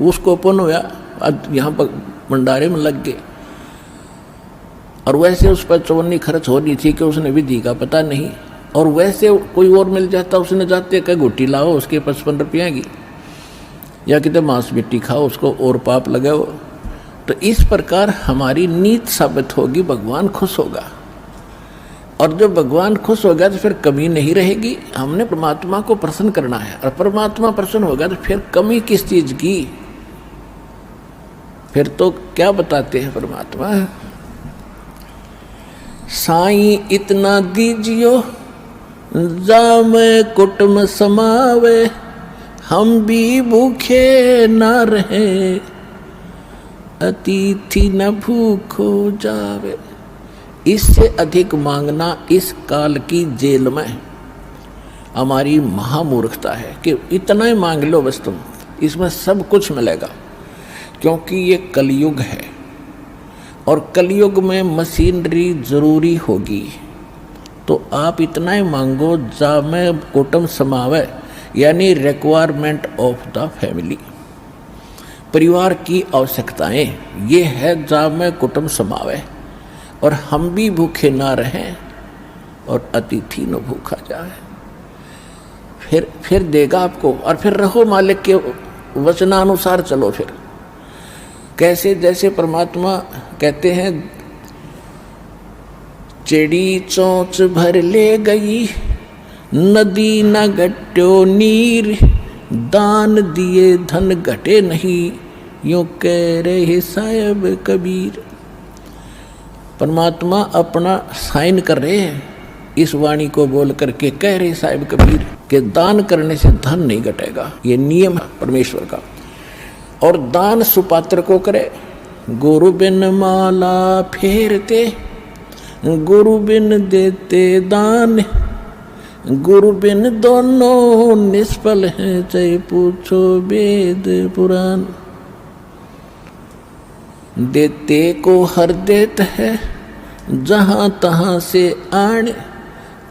उसको पुण्य हुआ, अब यहाँ पर भंडारे में लग गए, और वैसे उस पर चवन्नी खर्च हो रही थी कि उसने विधि का पता नहीं, और वैसे कोई और मिल जाता उसने जाते कह गुट्टी लाओ उसके 55 रुपये की, या कितने मांस मिट्टी खाओ उसको और पाप लगाओ। तो इस प्रकार हमारी नीत साबित होगी, भगवान खुश होगा, और जब भगवान खुश हो गया तो फिर कमी नहीं रहेगी। हमने परमात्मा को प्रसन्न करना है, और परमात्मा प्रसन्न होगा तो फिर कमी किस चीज की, फिर तो क्या बताते हैं परमात्मा, साईं इतना दीजियो जामे कुटुम समावे, हम भी भूखे ना रहे, अतिथि न भूखो जावे। इससे अधिक मांगना इस काल की जेल में हमारी महामूर्खता है कि इतना ही मांग लो बस तुम, इसमें सब कुछ मिलेगा, क्योंकि ये कलयुग है, और कलयुग में मशीनरी जरूरी होगी। तो आप इतना ही मांगो जामे कुटुम समावे, यानी रिक्वायरमेंट ऑफ द फैमिली, परिवार की आवश्यकताएं, ये है जामे कुटुम समावे, और हम भी भूखे ना रहें और अतिथि न भूखा जाए। फिर देगा आपको, और फिर रहो मालिक के वचनानुसार चलो। फिर कैसे, जैसे परमात्मा कहते हैं चिड़ी चोंच भर ले गई, नदी न घट्यो नीर, दान दिए धन घटे नहीं, यूं कह रहे साहिब कबीर। परमात्मा अपना साइन कर रहे हैं, इस वाणी को बोल करके कह रहे साहिब कबीर कि दान करने से धन नहीं घटेगा, ये नियम है परमेश्वर का। और दान सुपात्र को करे, गुरु बिन माला फेरते, गुरु बिन देते दान, गुरु बिन दोनों निष्फल हैं, चाहे पूछो वेद पुराण। देते को हर देत है, जहां तहां से आण,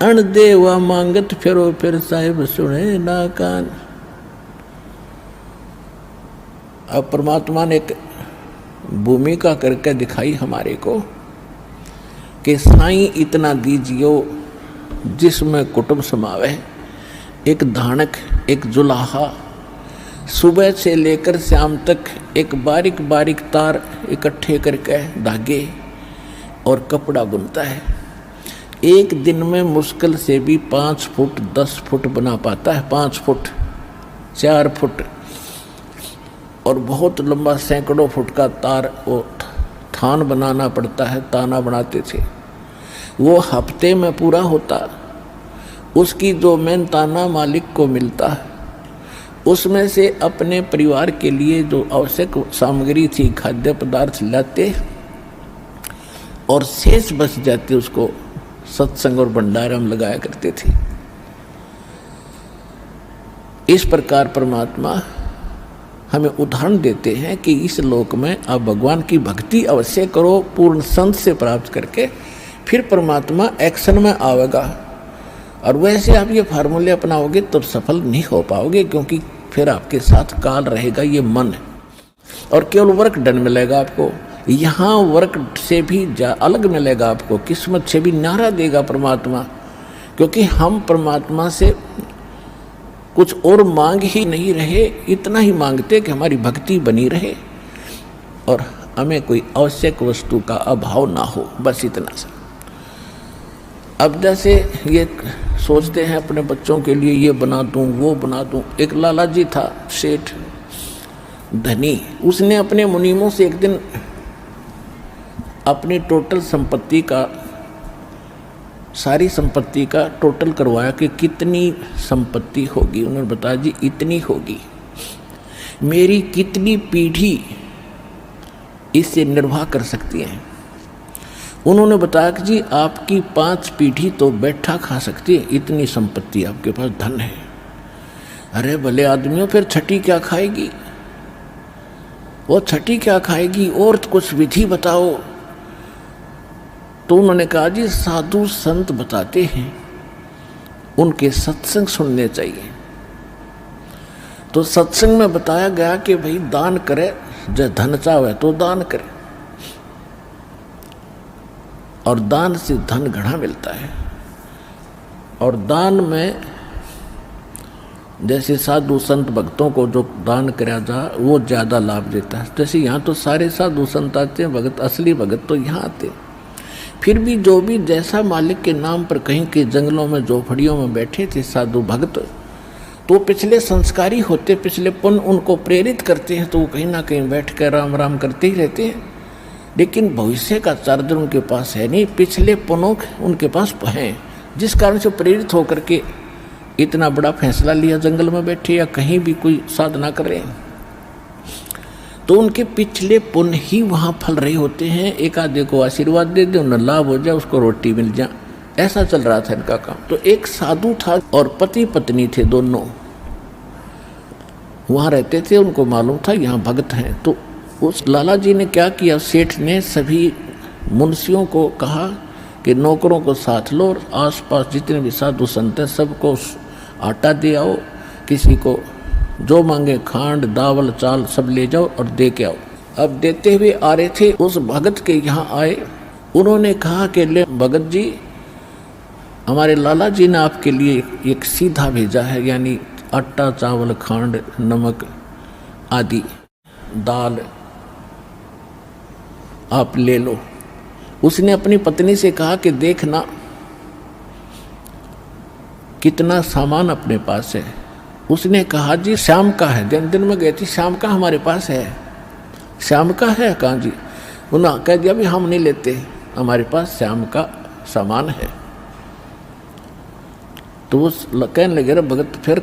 अण देवा मांगत फिरो, फिर साहिब सुने ना कान। अब परमात्मा ने एक भूमिका करके दिखाई हमारे को कि साईं इतना दीजियो जिसमें कुटुंब समावे। एक धानक, एक जुलाहा, सुबह से लेकर शाम तक एक बारीक बारीक तार इकट्ठे करके धागे और कपड़ा बुनता है। एक दिन में मुश्किल से भी 5 फुट 10 फुट बना पाता है, 5 फुट 4 फुट, और बहुत लंबा सैकड़ों फुट का तार वो थान बनाना पड़ता है। ताना बनाते थे, वो हफ्ते में पूरा होता। उसकी जो मेन ताना मालिक को मिलता, उसमें से अपने परिवार के लिए जो आवश्यक सामग्री थी, खाद्य पदार्थ लाते, और शेष बच जाते उसको सत्संग और भंडारा में लगाया करते थे। इस प्रकार परमात्मा हमें उदाहरण देते हैं कि इस लोक में आप भगवान की भक्ति अवश्य करो, पूर्ण संत से प्राप्त करके, फिर परमात्मा एक्शन में आवेगा। और वैसे आप ये फार्मूले अपनाओगे तो सफल नहीं हो पाओगे, क्योंकि फिर आपके साथ काल रहेगा ये मन, और केवल वर्क डन मिलेगा आपको। यहाँ वर्क से भी अलग मिलेगा आपको, किस्मत से भी नारा देगा परमात्मा, क्योंकि हम परमात्मा से कुछ और मांग ही नहीं रहे, इतना ही मांगते कि हमारी भक्ति बनी रहे और हमें कोई आवश्यक वस्तु का अभाव ना हो, बस इतना सा। अब जैसे ये सोचते हैं अपने बच्चों के लिए ये बना दूं वो बना दूं। एक लाला जी था सेठ धनी, उसने अपने मुनीमों से एक दिन अपनी टोटल संपत्ति का, सारी संपत्ति का टोटल करवाया कि कितनी संपत्ति होगी। उन्होंने बताया जी इतनी होगी, मेरी कितनी पीढ़ी इससे निर्वाह कर सकती है। उन्होंने बताया कि जी आपकी 5 पीढ़ी तो बैठा खा सकती है, इतनी संपत्ति आपके पास, धन है। अरे भले आदमियों, फिर छठी क्या खाएगी? वो छठी क्या खाएगी? और कुछ विधि बताओ। तो उन्होंने कहा जी साधु संत बताते हैं, उनके सत्संग सुनने चाहिए। तो सत्संग में बताया गया कि भाई दान करे, जो धन चाहे तो दान करे, और दान से धन घड़ा मिलता है। और दान में जैसे साधु संत भक्तों को जो दान करा जा वो ज़्यादा लाभ देता है। जैसे यहाँ तो सारे साधु संत आते हैं, भगत, असली भगत तो यहाँ आते। फिर भी जो भी जैसा मालिक के नाम पर कहीं के जंगलों में झोपड़ियों में बैठे थे साधु भक्त, तो पिछले संस्कारी होते, पिछले पुण्य उनको प्रेरित करते हैं, तो वो कहीं ना कहीं बैठ कर राम राम करते ही रहते हैं। लेकिन भविष्य का चार्जर उनके पास है नहीं, पिछले पुण्य उनके पास हैं, जिस कारण से प्रेरित होकर के इतना बड़ा फैसला लिया, जंगल में बैठे या कहीं भी कोई साधना कर रहे हैं। तो उनके पिछले पुण्य ही वहाँ फल रहे होते हैं। एक आधे को आशीर्वाद दे दे, उन्हें लाभ हो जाए, उसको रोटी मिल जाए, ऐसा चल रहा था इनका काम। तो एक साधु था और पति पत्नी थे, दोनों वहाँ रहते थे। उनको मालूम था यहाँ भगत हैं। तो उस लाला जी ने क्या किया, सेठ ने सभी मुंशियों को कहा कि नौकरों को साथ लो और आसपास जितने भी साधु संत हैं सबको आटा दे आओ, किसी को जो मांगे खांड दावल चाल सब ले जाओ और दे के आओ। अब देते हुए आ रहे थे, उस भगत के यहाँ आए। उन्होंने कहा कि ले भगत जी, हमारे लाला जी ने आपके लिए एक सीधा भेजा है, यानी आटा चावल खांड नमक आदि दाल आप ले लो। उसने अपनी पत्नी से कहा कि देखना कितना सामान अपने पास है। उसने कहा जी शाम का है, दिन में गई थी, शाम का हमारे पास है। शाम का है? कहाँ जी? उन्होंने कह दिया भी हम नहीं लेते, हमारे पास शाम का सामान है। तो वो कहने लगे, भगत फिर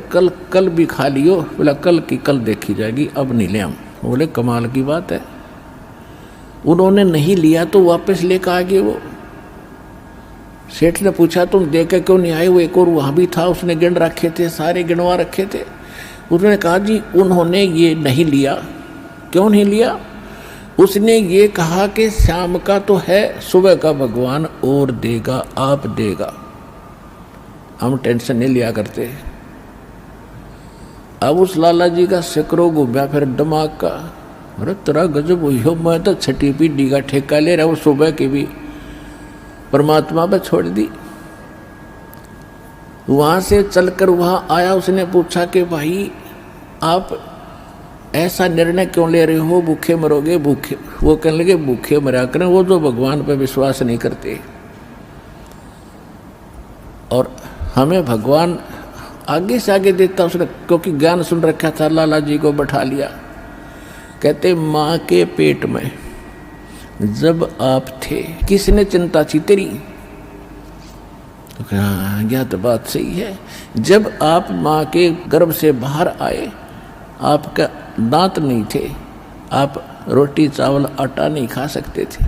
कल भी खा लियो। बोला कल की कल देखी जाएगी, अब नहीं ले हम। बोले कमाल की बात है। उन्होंने नहीं लिया तो वापस लेकर आ गए। वो सेठ ने पूछा तुम दे के क्यों नहीं आए? वो एक और वहाँ भी था, उसने गिन रखे थे, सारे गिनवा रखे थे। उन्होंने कहा जी उन्होंने ये नहीं लिया। क्यों नहीं लिया? उसने ये कहा कि शाम का तो है, सुबह का भगवान और देगा, आप देगा, हम टेंशन नहीं लिया करते। अब उस लाला जी का सिकरो घूमया फिर दिमाग का, अरे तेरा गजब हुई हो, मैं तो छठी पीढ़ी का ठेका ले रहा हूँ, सुबह की भी परमात्मा पर छोड़ दी। वहाँ से चलकर वहाँ आया, उसने पूछा कि भाई आप ऐसा निर्णय क्यों ले रहे हो, भूखे मरोगे? भूखे, वो कहने लगे भूखे मरा करें वो जो भगवान पर विश्वास नहीं करते, और हमें भगवान आगे से आगे देता। उसने क्योंकि ज्ञान सुन रखा था, लाला जी को बैठा लिया। कहते माँ के पेट में जब आप थे किसने चिंता थी तेरी? तो हाँ यह तो बात सही है। जब आप माँ के गर्भ से बाहर आए, आपका दांत नहीं थे, आप रोटी चावल आटा नहीं खा सकते थे,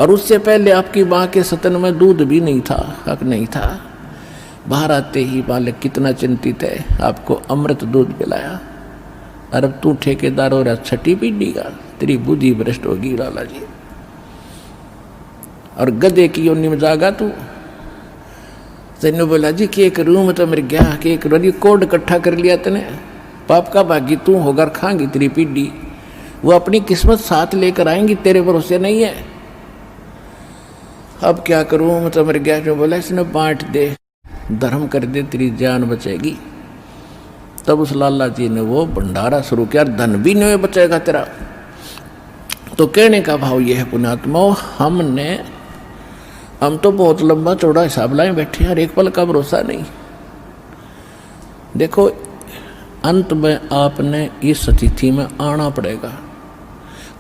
और उससे पहले आपकी माँ के स्तन में दूध भी नहीं था, हक नहीं था। बाहर आते ही बालक कितना चिंतित है, आपको अमृत दूध पिलाया। अरे अब तू ठेकेदार हो रहा छठी पीढ़ी का, तेरी बुद्धि भ्रष्ट होगी लाला जी। और गधे की योनि में जागा तू। तेने बोला जी कि एक रूम तो मेरे गया कि एक रोनी कोड इकट्ठा कर लिया तने, पाप का भागी तू होकर खाएंगी तेरी पीढ़ी। वो अपनी किस्मत साथ लेकर आएंगी, तेरे भरोसे नहीं है। अब क्या करूं, मैं तो मर गया। जो बोला इसने बांट दे, धर्म कर दे, तेरी जान बचेगी। तब उस लाला जी ने वो भंडारा शुरू किया, धन भी नहीं बचेगा तेरा। तो कहने का भाव यह है पुण्यात्माओं, हमने हम तो बहुत लंबा चौड़ा हिसाब लाए बैठे हैं और एक पल का भरोसा नहीं। देखो अंत में आपने इस स्थिति में आना पड़ेगा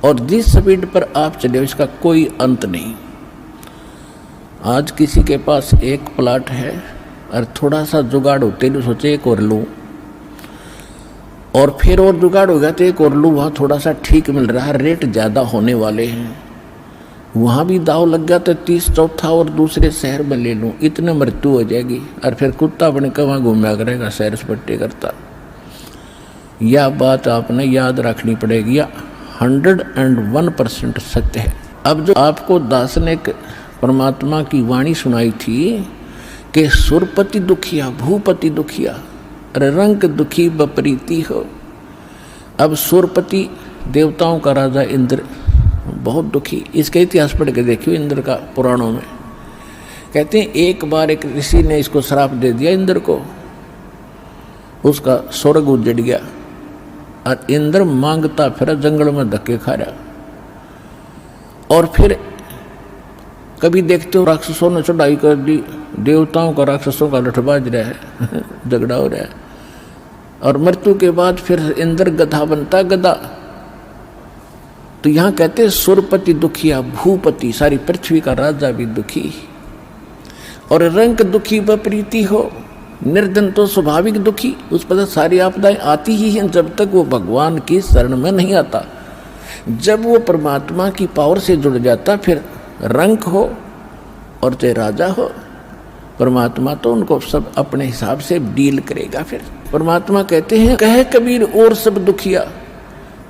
और जिस स्पीड पर आप चले इसका कोई अंत नहीं। आज किसी के पास एक प्लाट है और थोड़ा सा जुगाड़ होते नहीं सोचे एक और लूँ, और फिर और जुगाड़ हो गया तो एक और लूँ, वहाँ थोड़ा सा ठीक मिल रहा है, रेट ज़्यादा होने वाले हैं, वहाँ भी दाव लग गया तो 30 चौथा और दूसरे शहर में ले लूँ, इतने मृत्यु हो जाएगी और फिर कुत्ता बन के वहाँ घूमया करेगा सैर सपाटे करता। यह बात आपने याद रखनी पड़ेगी, या 101% सत्य है। अब जो आपको दास ने परमात्मा की वाणी सुनाई थी कि सुरपति दुखिया भूपति दुखिया अरे रंग दुखी बपरीति हो। अब सुरपति देवताओं का राजा इंद्र बहुत दुखी, इसका इतिहास पढ़ के देखियो इंद्र का पुराणों में। कहते हैं एक बार एक ऋषि ने इसको श्राप दे दिया इंद्र को, उसका स्वर्ग उजड़ गया और इंद्र मांगता फिर जंगल में धक्के खा रहा। और फिर कभी देखते हो राक्षसों ने चढ़ाई कर दी, देवताओं का राक्षसों का लठबाज रहा है झगड़ा हो रहा है, और मृत्यु के बाद फिर इंद्र गधा बनता गधा। तो यहाँ कहते हैं सुरपति दुखिया भूपति, सारी पृथ्वी का राजा भी दुखी, और रंग दुखी बप्रीति हो। निर्धन तो स्वाभाविक दुखी, उस पर सारी आपदाएं आती ही हैं जब तक वो भगवान की शरण में नहीं आता। जब वो परमात्मा की पावर से जुड़ जाता फिर रंग हो और चाहे राजा हो, परमात्मा तो उनको सब अपने हिसाब से डील करेगा। फिर परमात्मा कहते हैं कहे कबीर और सब दुखिया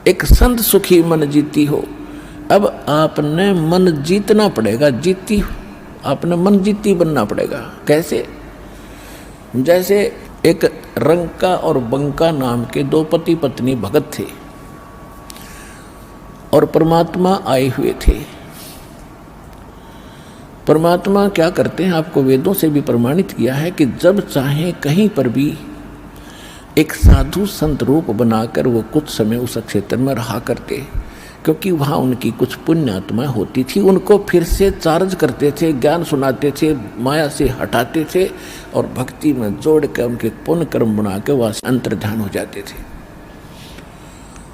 एक संत सुखी मन जीती हो। अब आपने मन जीतना पड़ेगा, आपने मन जीती बनना पड़ेगा। कैसे? जैसे एक रंका और बंका नाम के दो पति पत्नी भगत थे और परमात्मा आए हुए थे। परमात्मा क्या करते हैं, आपको वेदों से भी प्रमाणित किया है कि जब चाहे कहीं पर भी एक साधु संत रूप बनाकर वो कुछ समय उस क्षेत्र में रहा करते, क्योंकि वहाँ उनकी कुछ पुण्य आत्मा होती थी, उनको फिर से चार्ज करते थे, ज्ञान सुनाते थे, माया से हटाते थे और भक्ति में जोड़ कर उनके पुण्य कर्म बना के वहाँ से अंतर्ध्यान हो जाते थे।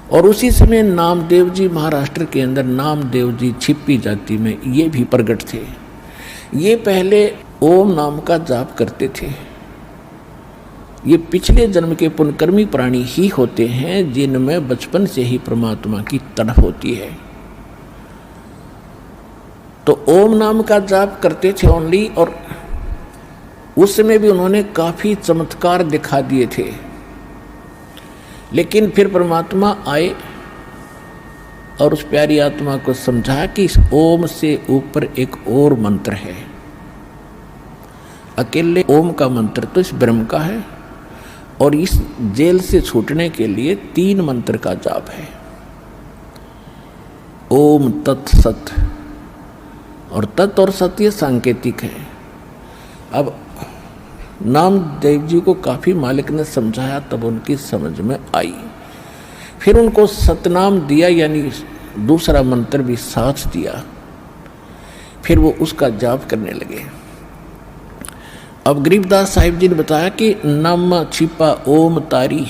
और उसी समय नामदेव जी महाराष्ट्र के अंदर नामदेव जी छिप्पी जाति में ये भी प्रकट थे। ये पहले ओम नाम का जाप करते थे। ये पिछले जन्म के पुण्यकर्मी प्राणी ही होते हैं जिनमें बचपन से ही परमात्मा की तड़प होती है। तो ओम नाम का जाप करते थे ओनली, और उस समय भी उन्होंने काफी चमत्कार दिखा दिए थे। लेकिन फिर परमात्मा आए और उस प्यारी आत्मा को समझा कि इस ओम से ऊपर एक और मंत्र है। अकेले ओम का मंत्र तो इस ब्रह्म का है, और इस जेल से छूटने के लिए 3 मंत्र का जाप है। ओम तत् सत, और तत् और सत ये सांकेतिक है। अब नामदेव जी को काफी मालिक ने समझाया, तब उनकी समझ में आई। फिर उनको सतनाम दिया, यानी दूसरा मंत्र भी साथ दिया। फिर वो उसका जाप करने लगे। अब गरीबदास साहिब जी ने बताया कि नम छिपा ओम तारी,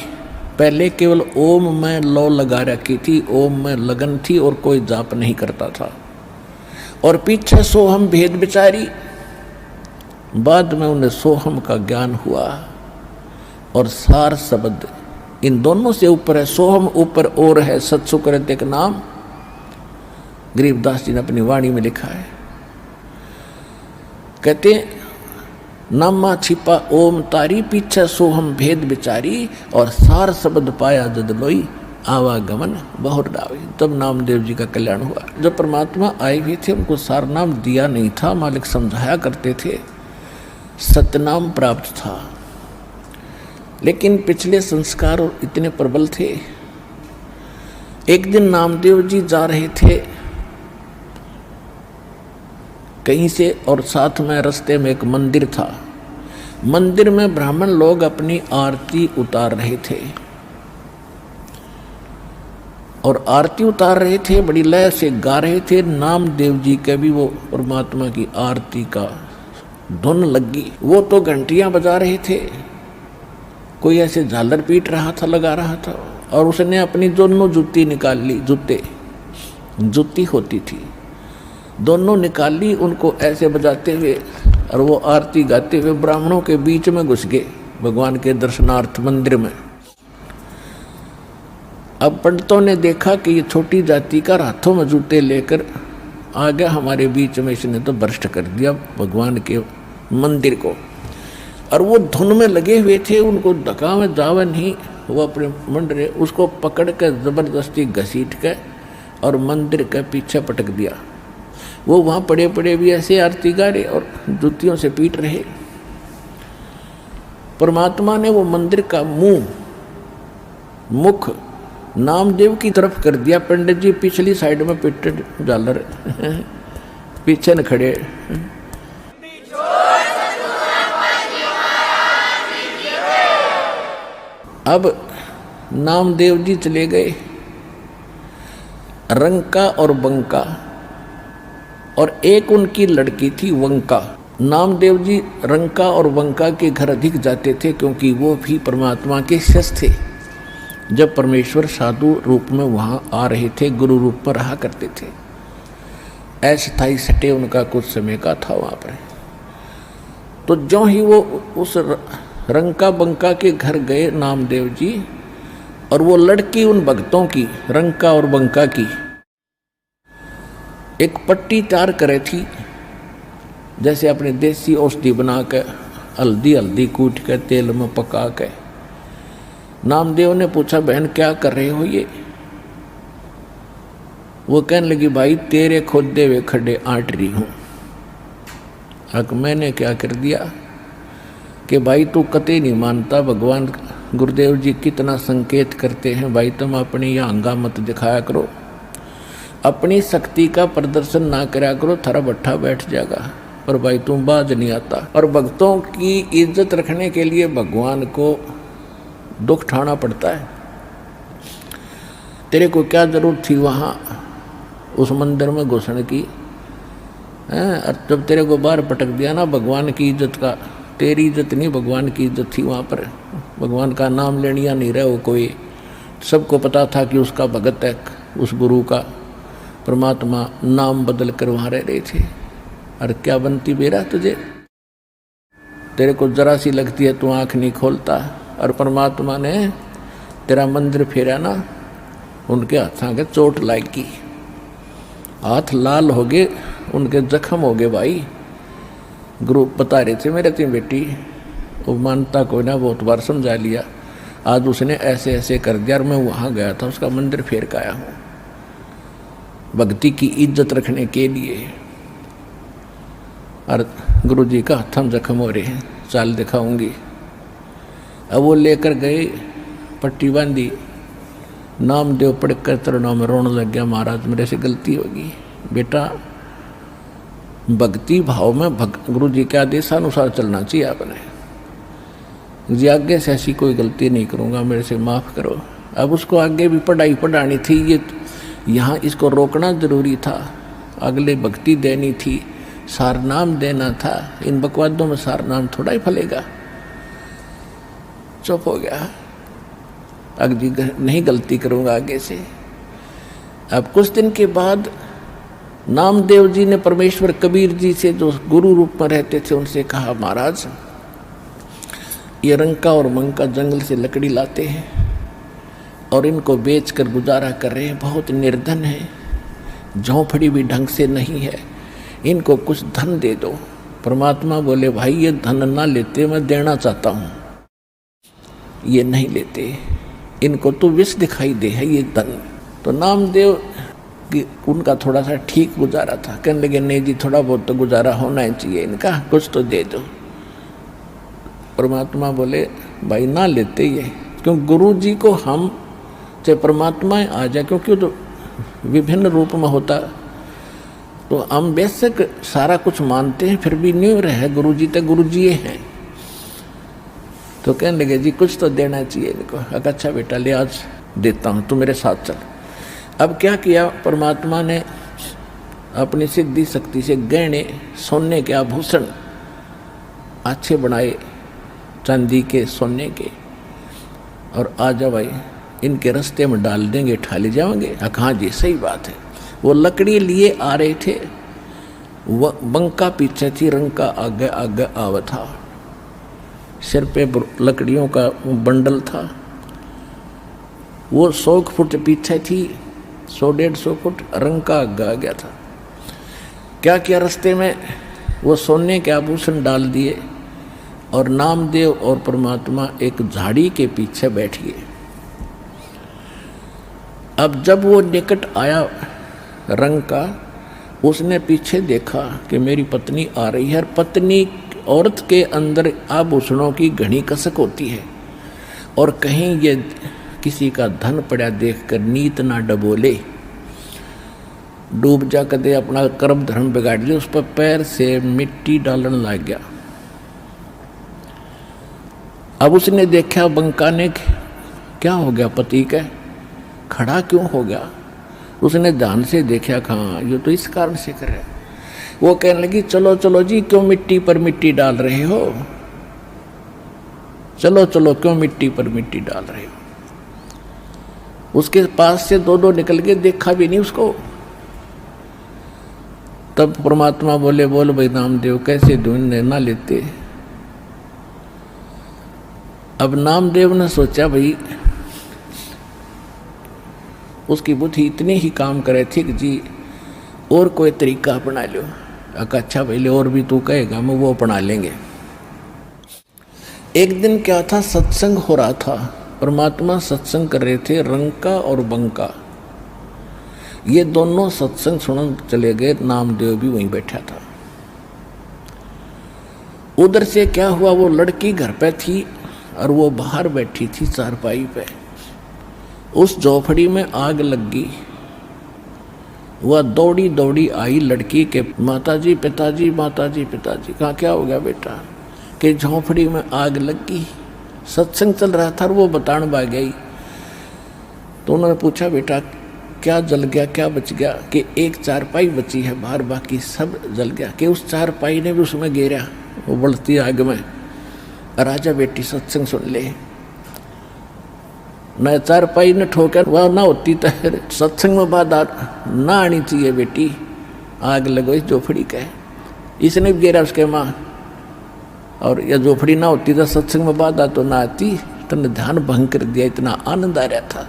पहले केवल ओम में लौ लगा रखी थी, ओम में लगन थी और कोई जाप नहीं करता था। और पीछे सोहम भेद विचारी, बाद में उन्हें सोहम का ज्ञान हुआ। और सार शब्द इन दोनों से ऊपर है, सोहम ऊपर और है, सत्सुकृत एक नाम गरीबदास जी ने अपनी वाणी में लिखा है। कहते हैं नामा छिपा ओम तारी, पीछे सोहम भेद विचारी, और सार शब्द पाया जद लोई, आवागमन बहुत डावी। तब नामदेव जी का कल्याण हुआ। जब परमात्मा आए हुए थे उनको सार नाम दिया नहीं था, मालिक समझाया करते थे, सतनाम प्राप्त था। लेकिन पिछले संस्कार इतने प्रबल थे। एक दिन नामदेव जी जा रहे थे कहीं से, और साथ में रास्ते में एक मंदिर था। मंदिर में ब्राह्मण लोग अपनी आरती उतार रहे थे। और आरती उतार रहे थे, बड़ी लय से गा रहे थे। नामदेव जी के भी वो परमात्मा की आरती का धुन लगी। वो तो घंटियां बजा रहे थे, कोई ऐसे झालर पीट रहा था, लगा रहा था। और उसने अपनी दोनों जूती निकाल ली, जूती होती थी, दोनों निकाल ली, उनको ऐसे बजाते हुए, और वो आरती गाते हुए ब्राह्मणों के बीच में घुस गए भगवान के दर्शनार्थ मंदिर में। अब पंडितों ने देखा कि ये छोटी जाति का हाथों में जूते लेकर आ गया हमारे बीच में, इसने तो भ्रष्ट कर दिया भगवान के मंदिर को। और वो धुन में लगे हुए थे, उनको धक्का में जावा नहीं, वो अपने मंडरे उसको पकड़ कर जबरदस्ती घसीट के और मंदिर के पीछे पटक दिया। वो वहाँ पड़े पड़े भी ऐसे आरती गा रहे और जूतियों से पीट रहे। परमात्मा ने वो मंदिर का मुख नामदेव की तरफ कर दिया। पंडित जी पिछली साइड में पिटे झालर पीछे न खड़े। अब नामदेव जी चले गए रंका और बंका, और एक उनकी लड़की थी वंका। नामदेव जी रंका और वंका के घर अधिक जाते थे, क्योंकि वो भी परमात्मा के शिष्य थे। जब परमेश्वर साधु रूप में वहाँ आ रहे थे, गुरु रूप में रहा करते थे। अस्थायी सटे उनका कुछ समय का था वहाँ पर। तो जो ही वो उस रंका बंका के घर गए नामदेव जी, और वो लड़की उन भक्तों की, रंका और बंका की, एक पट्टी तैयार करे थी, जैसे अपने देसी औषधि बना के हल्दी कूट के तेल में पका के। नामदेव ने पूछा, बहन क्या कर रहे हो ये? वो कहने लगी, भाई तेरे खोदे हुए खड्डे आंट रही हूँ। अब मैंने क्या कर दिया कि भाई तू कतई नहीं मानता, भगवान गुरुदेव जी कितना संकेत करते हैं, भाई तुम अपनी यहाँ अंगा मत दिखाया करो, अपनी शक्ति का प्रदर्शन ना करा करो, थारा भट्ठा बैठ जाएगा। पर भाई तुम बाज नहीं आता। और भक्तों की इज्जत रखने के लिए भगवान को दुख उठाना पड़ता है। तेरे को क्या जरूरत थी वहाँ उस मंदिर में घुसने की? और जब तेरे को बाहर पटक दिया ना भगवान की इज्जत का, तेरी इज्जत नहीं भगवान की इज्जत थी वहाँ पर। भगवान का नाम लेनिया नहीं रहे वो कोई, सबको पता था कि उसका भगत है, उस गुरु का। परमात्मा नाम बदल कर वहाँ रह रहे थे। और क्या बनती बेरा तुझे? तेरे को जरा सी लगती है तू आँख नहीं खोलता। और परमात्मा ने तेरा मंदिर फेरा ना, उनके हाथों के चोट लागी, हाथ लाल हो गए, उनके जख्म हो गए। भाई गुरु बता रहे थे मेरे तीन बेटी, वो मानता कोई ना, बहुत बार समझा लिया, आज उसने ऐसे ऐसे कर दिया। और मैं वहाँ गया था, उसका मंदिर फेर के आया हूँ भक्ति की इज्जत रखने के लिए। और गुरु जी का हथम जख्म हो रहे हैं, चाल दिखाऊंगी। अब वो लेकर गए, पट्टी बांधी, नामदेव पढ़कर चरणों में रोने लग गया, महाराज मेरे से गलती होगी। बेटा भक्ति भाव में गुरु जी के आदेशानुसार चलना चाहिए आपने। जी आगे से ऐसी कोई गलती नहीं करूँगा, मेरे से माफ़ करो। अब उसको आगे भी पढ़ाई पढ़ानी थी, ये यहाँ इसको रोकना जरूरी था, अगले भक्ति देनी थी, सार नाम देना था। इन बकवादों में सार नाम थोड़ा ही फलेगा। चुप हो गया, अगली नहीं गलती करूँगा आगे से। अब कुछ दिन के बाद नामदेव जी ने परमेश्वर कबीर जी से, जो गुरु रूप में रहते थे, उनसे कहा, महाराज ये रंका और मंका जंगल से लकड़ी लाते हैं और इनको बेचकर गुजारा कर रहे हैं, बहुत निर्धन है, झोंपड़ी भी ढंग से नहीं है, इनको कुछ धन दे दो। परमात्मा बोले, भाई ये धन ना लेते, मैं देना चाहता हूँ। ये नहीं लेते, इनको तो विष दिखाई दे है ये धन। तो नामदेव की उनका थोड़ा सा ठीक गुजारा था, कहने लगे नहीं जी थोड़ा बहुत तो गुजारा होना ही चाहिए इनका, कुछ तो दे दो। परमात्मा बोले, भाई ना लेते ये, क्यों गुरु जी को हम चाहे परमात्मा आ जाए, क्योंकि तो विभिन्न रूप में होता, तो हम बेशक सारा कुछ मानते हैं, फिर भी नहीं रहे गुरु जी तो गुरु जी हैं। तो कहने लगे जी कुछ तो देना चाहिए इनको। अच्छा बेटा ले आज देता हूँ, तू मेरे साथ चल। अब क्या किया परमात्मा ने, अपनी सिद्धि शक्ति से गहने सोने के आभूषण अच्छे बनाए, चांदी के सोने के, और आ जा भाई इनके रास्ते में डाल देंगे, ठाले जाओगे। हाँ जी सही बात है। वो लकड़ी लिए आ रहे थे, वह बंका पीछे थी, रंका आगे आगे आवा था, सिर पे लकड़ियों का बंडल था। वो 100 फुट पीछे थी, 100-150 फुट, रंका आगे आ गया था। क्या किया रास्ते में, वो सोने के आभूषण डाल दिए और नामदेव और परमात्मा एक झाड़ी के पीछे बैठ गए। अब जब वो निकट आया रंग का, उसने पीछे देखा कि मेरी पत्नी आ रही है। और पत्नी औरत के अंदर आभूषणों की घनी कसक होती है, और कहीं ये किसी का धन पड़ा देखकर नीत ना डबोले, डूब जा कदे अपना कर्म धर्म बिगाड़ ले। उस पर पैर से मिट्टी डालने लग गया। अब उसने देखा बंका ने, क्या हो गया पति का, खड़ा क्यों हो गया। उसने ध्यान से देखा, कहाँ ये तो इस कारण से कर रहा है। वो कहने लगी चलो चलो जी, क्यों मिट्टी पर मिट्टी डाल रहे हो, चलो चलो क्यों मिट्टी पर मिट्टी डाल रहे हो। उसके पास से दो निकल के, देखा भी नहीं उसको। तब परमात्मा बोले, बोल भाई नामदेव कैसे ढूंढने ना लेते। अब नामदेव ने सोचा भाई उसकी बुद्धि इतनी ही काम करे थी कि जी और कोई तरीका अपना लो। अच्छा भाई और भी तू कहेगा, मैं वो अपना लेंगे। एक दिन क्या था, सत्संग हो रहा था, परमात्मा सत्संग कर रहे थे, रंका और बंका ये दोनों सत्संग सुनने चले गए। नामदेव भी वहीं बैठा था। उधर से क्या हुआ, वो लड़की घर पे थी और वो बाहर बैठी थी चारपाई पे। उस झोपड़ी में आग लग गई। वह दौड़ी दौड़ी आई लड़की के, माताजी पिताजी, माताजी पिताजी। कहा क्या हो गया बेटा, कि झोपड़ी में आग लग गई। सत्संग चल रहा था और वो बताने भाग गई। तो उन्होंने पूछा बेटा क्या जल गया, क्या बच गया। कि एक चारपाई बची है बाहर, बाकी सब जल गया। कि उस चारपाई ने भी उसमें गिरा, वो बढ़ती आग में। राजा बेटी सत्संग सुन ले। न चारपाई ने ठोकर, वह ना होती तो सत्संग में बाधा ना आनी चाहिए बेटी। आग लगो इस झोपड़ी का, इसने भी गिरा उसके माँ। और यह झोपड़ी ना होती तो सत्संग में बाधा तो ना आती। तुमने ध्यान भंग कर दिया, इतना आनंद आ रहा था।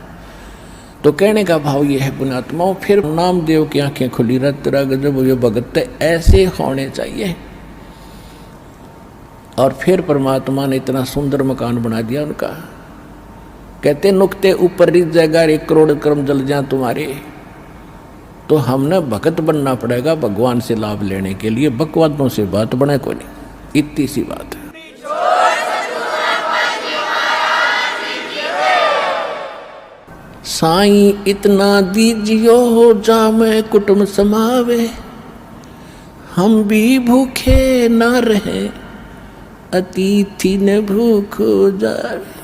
तो कहने का भाव ये है पुण्यात्माओं, फिर नामदेव की आंखें खुली, रत गजब ये भगत ऐसे होने चाहिए। और फिर परमात्मा ने इतना सुंदर मकान बना दिया उनका। कहते नुक्ते ऊपर रिज जाएगा, 1 करोड़ कर्म जल जाए तुम्हारे। तो हमने भगत बनना पड़ेगा भगवान से लाभ लेने के लिए। बकवादों से बात बने को नहीं, इतनी सी बात है। साईं इतना दीजियो हो जामे कुटुंब समावे, हम भी भूखे ना रहे अतिथि न भूख हो जावे।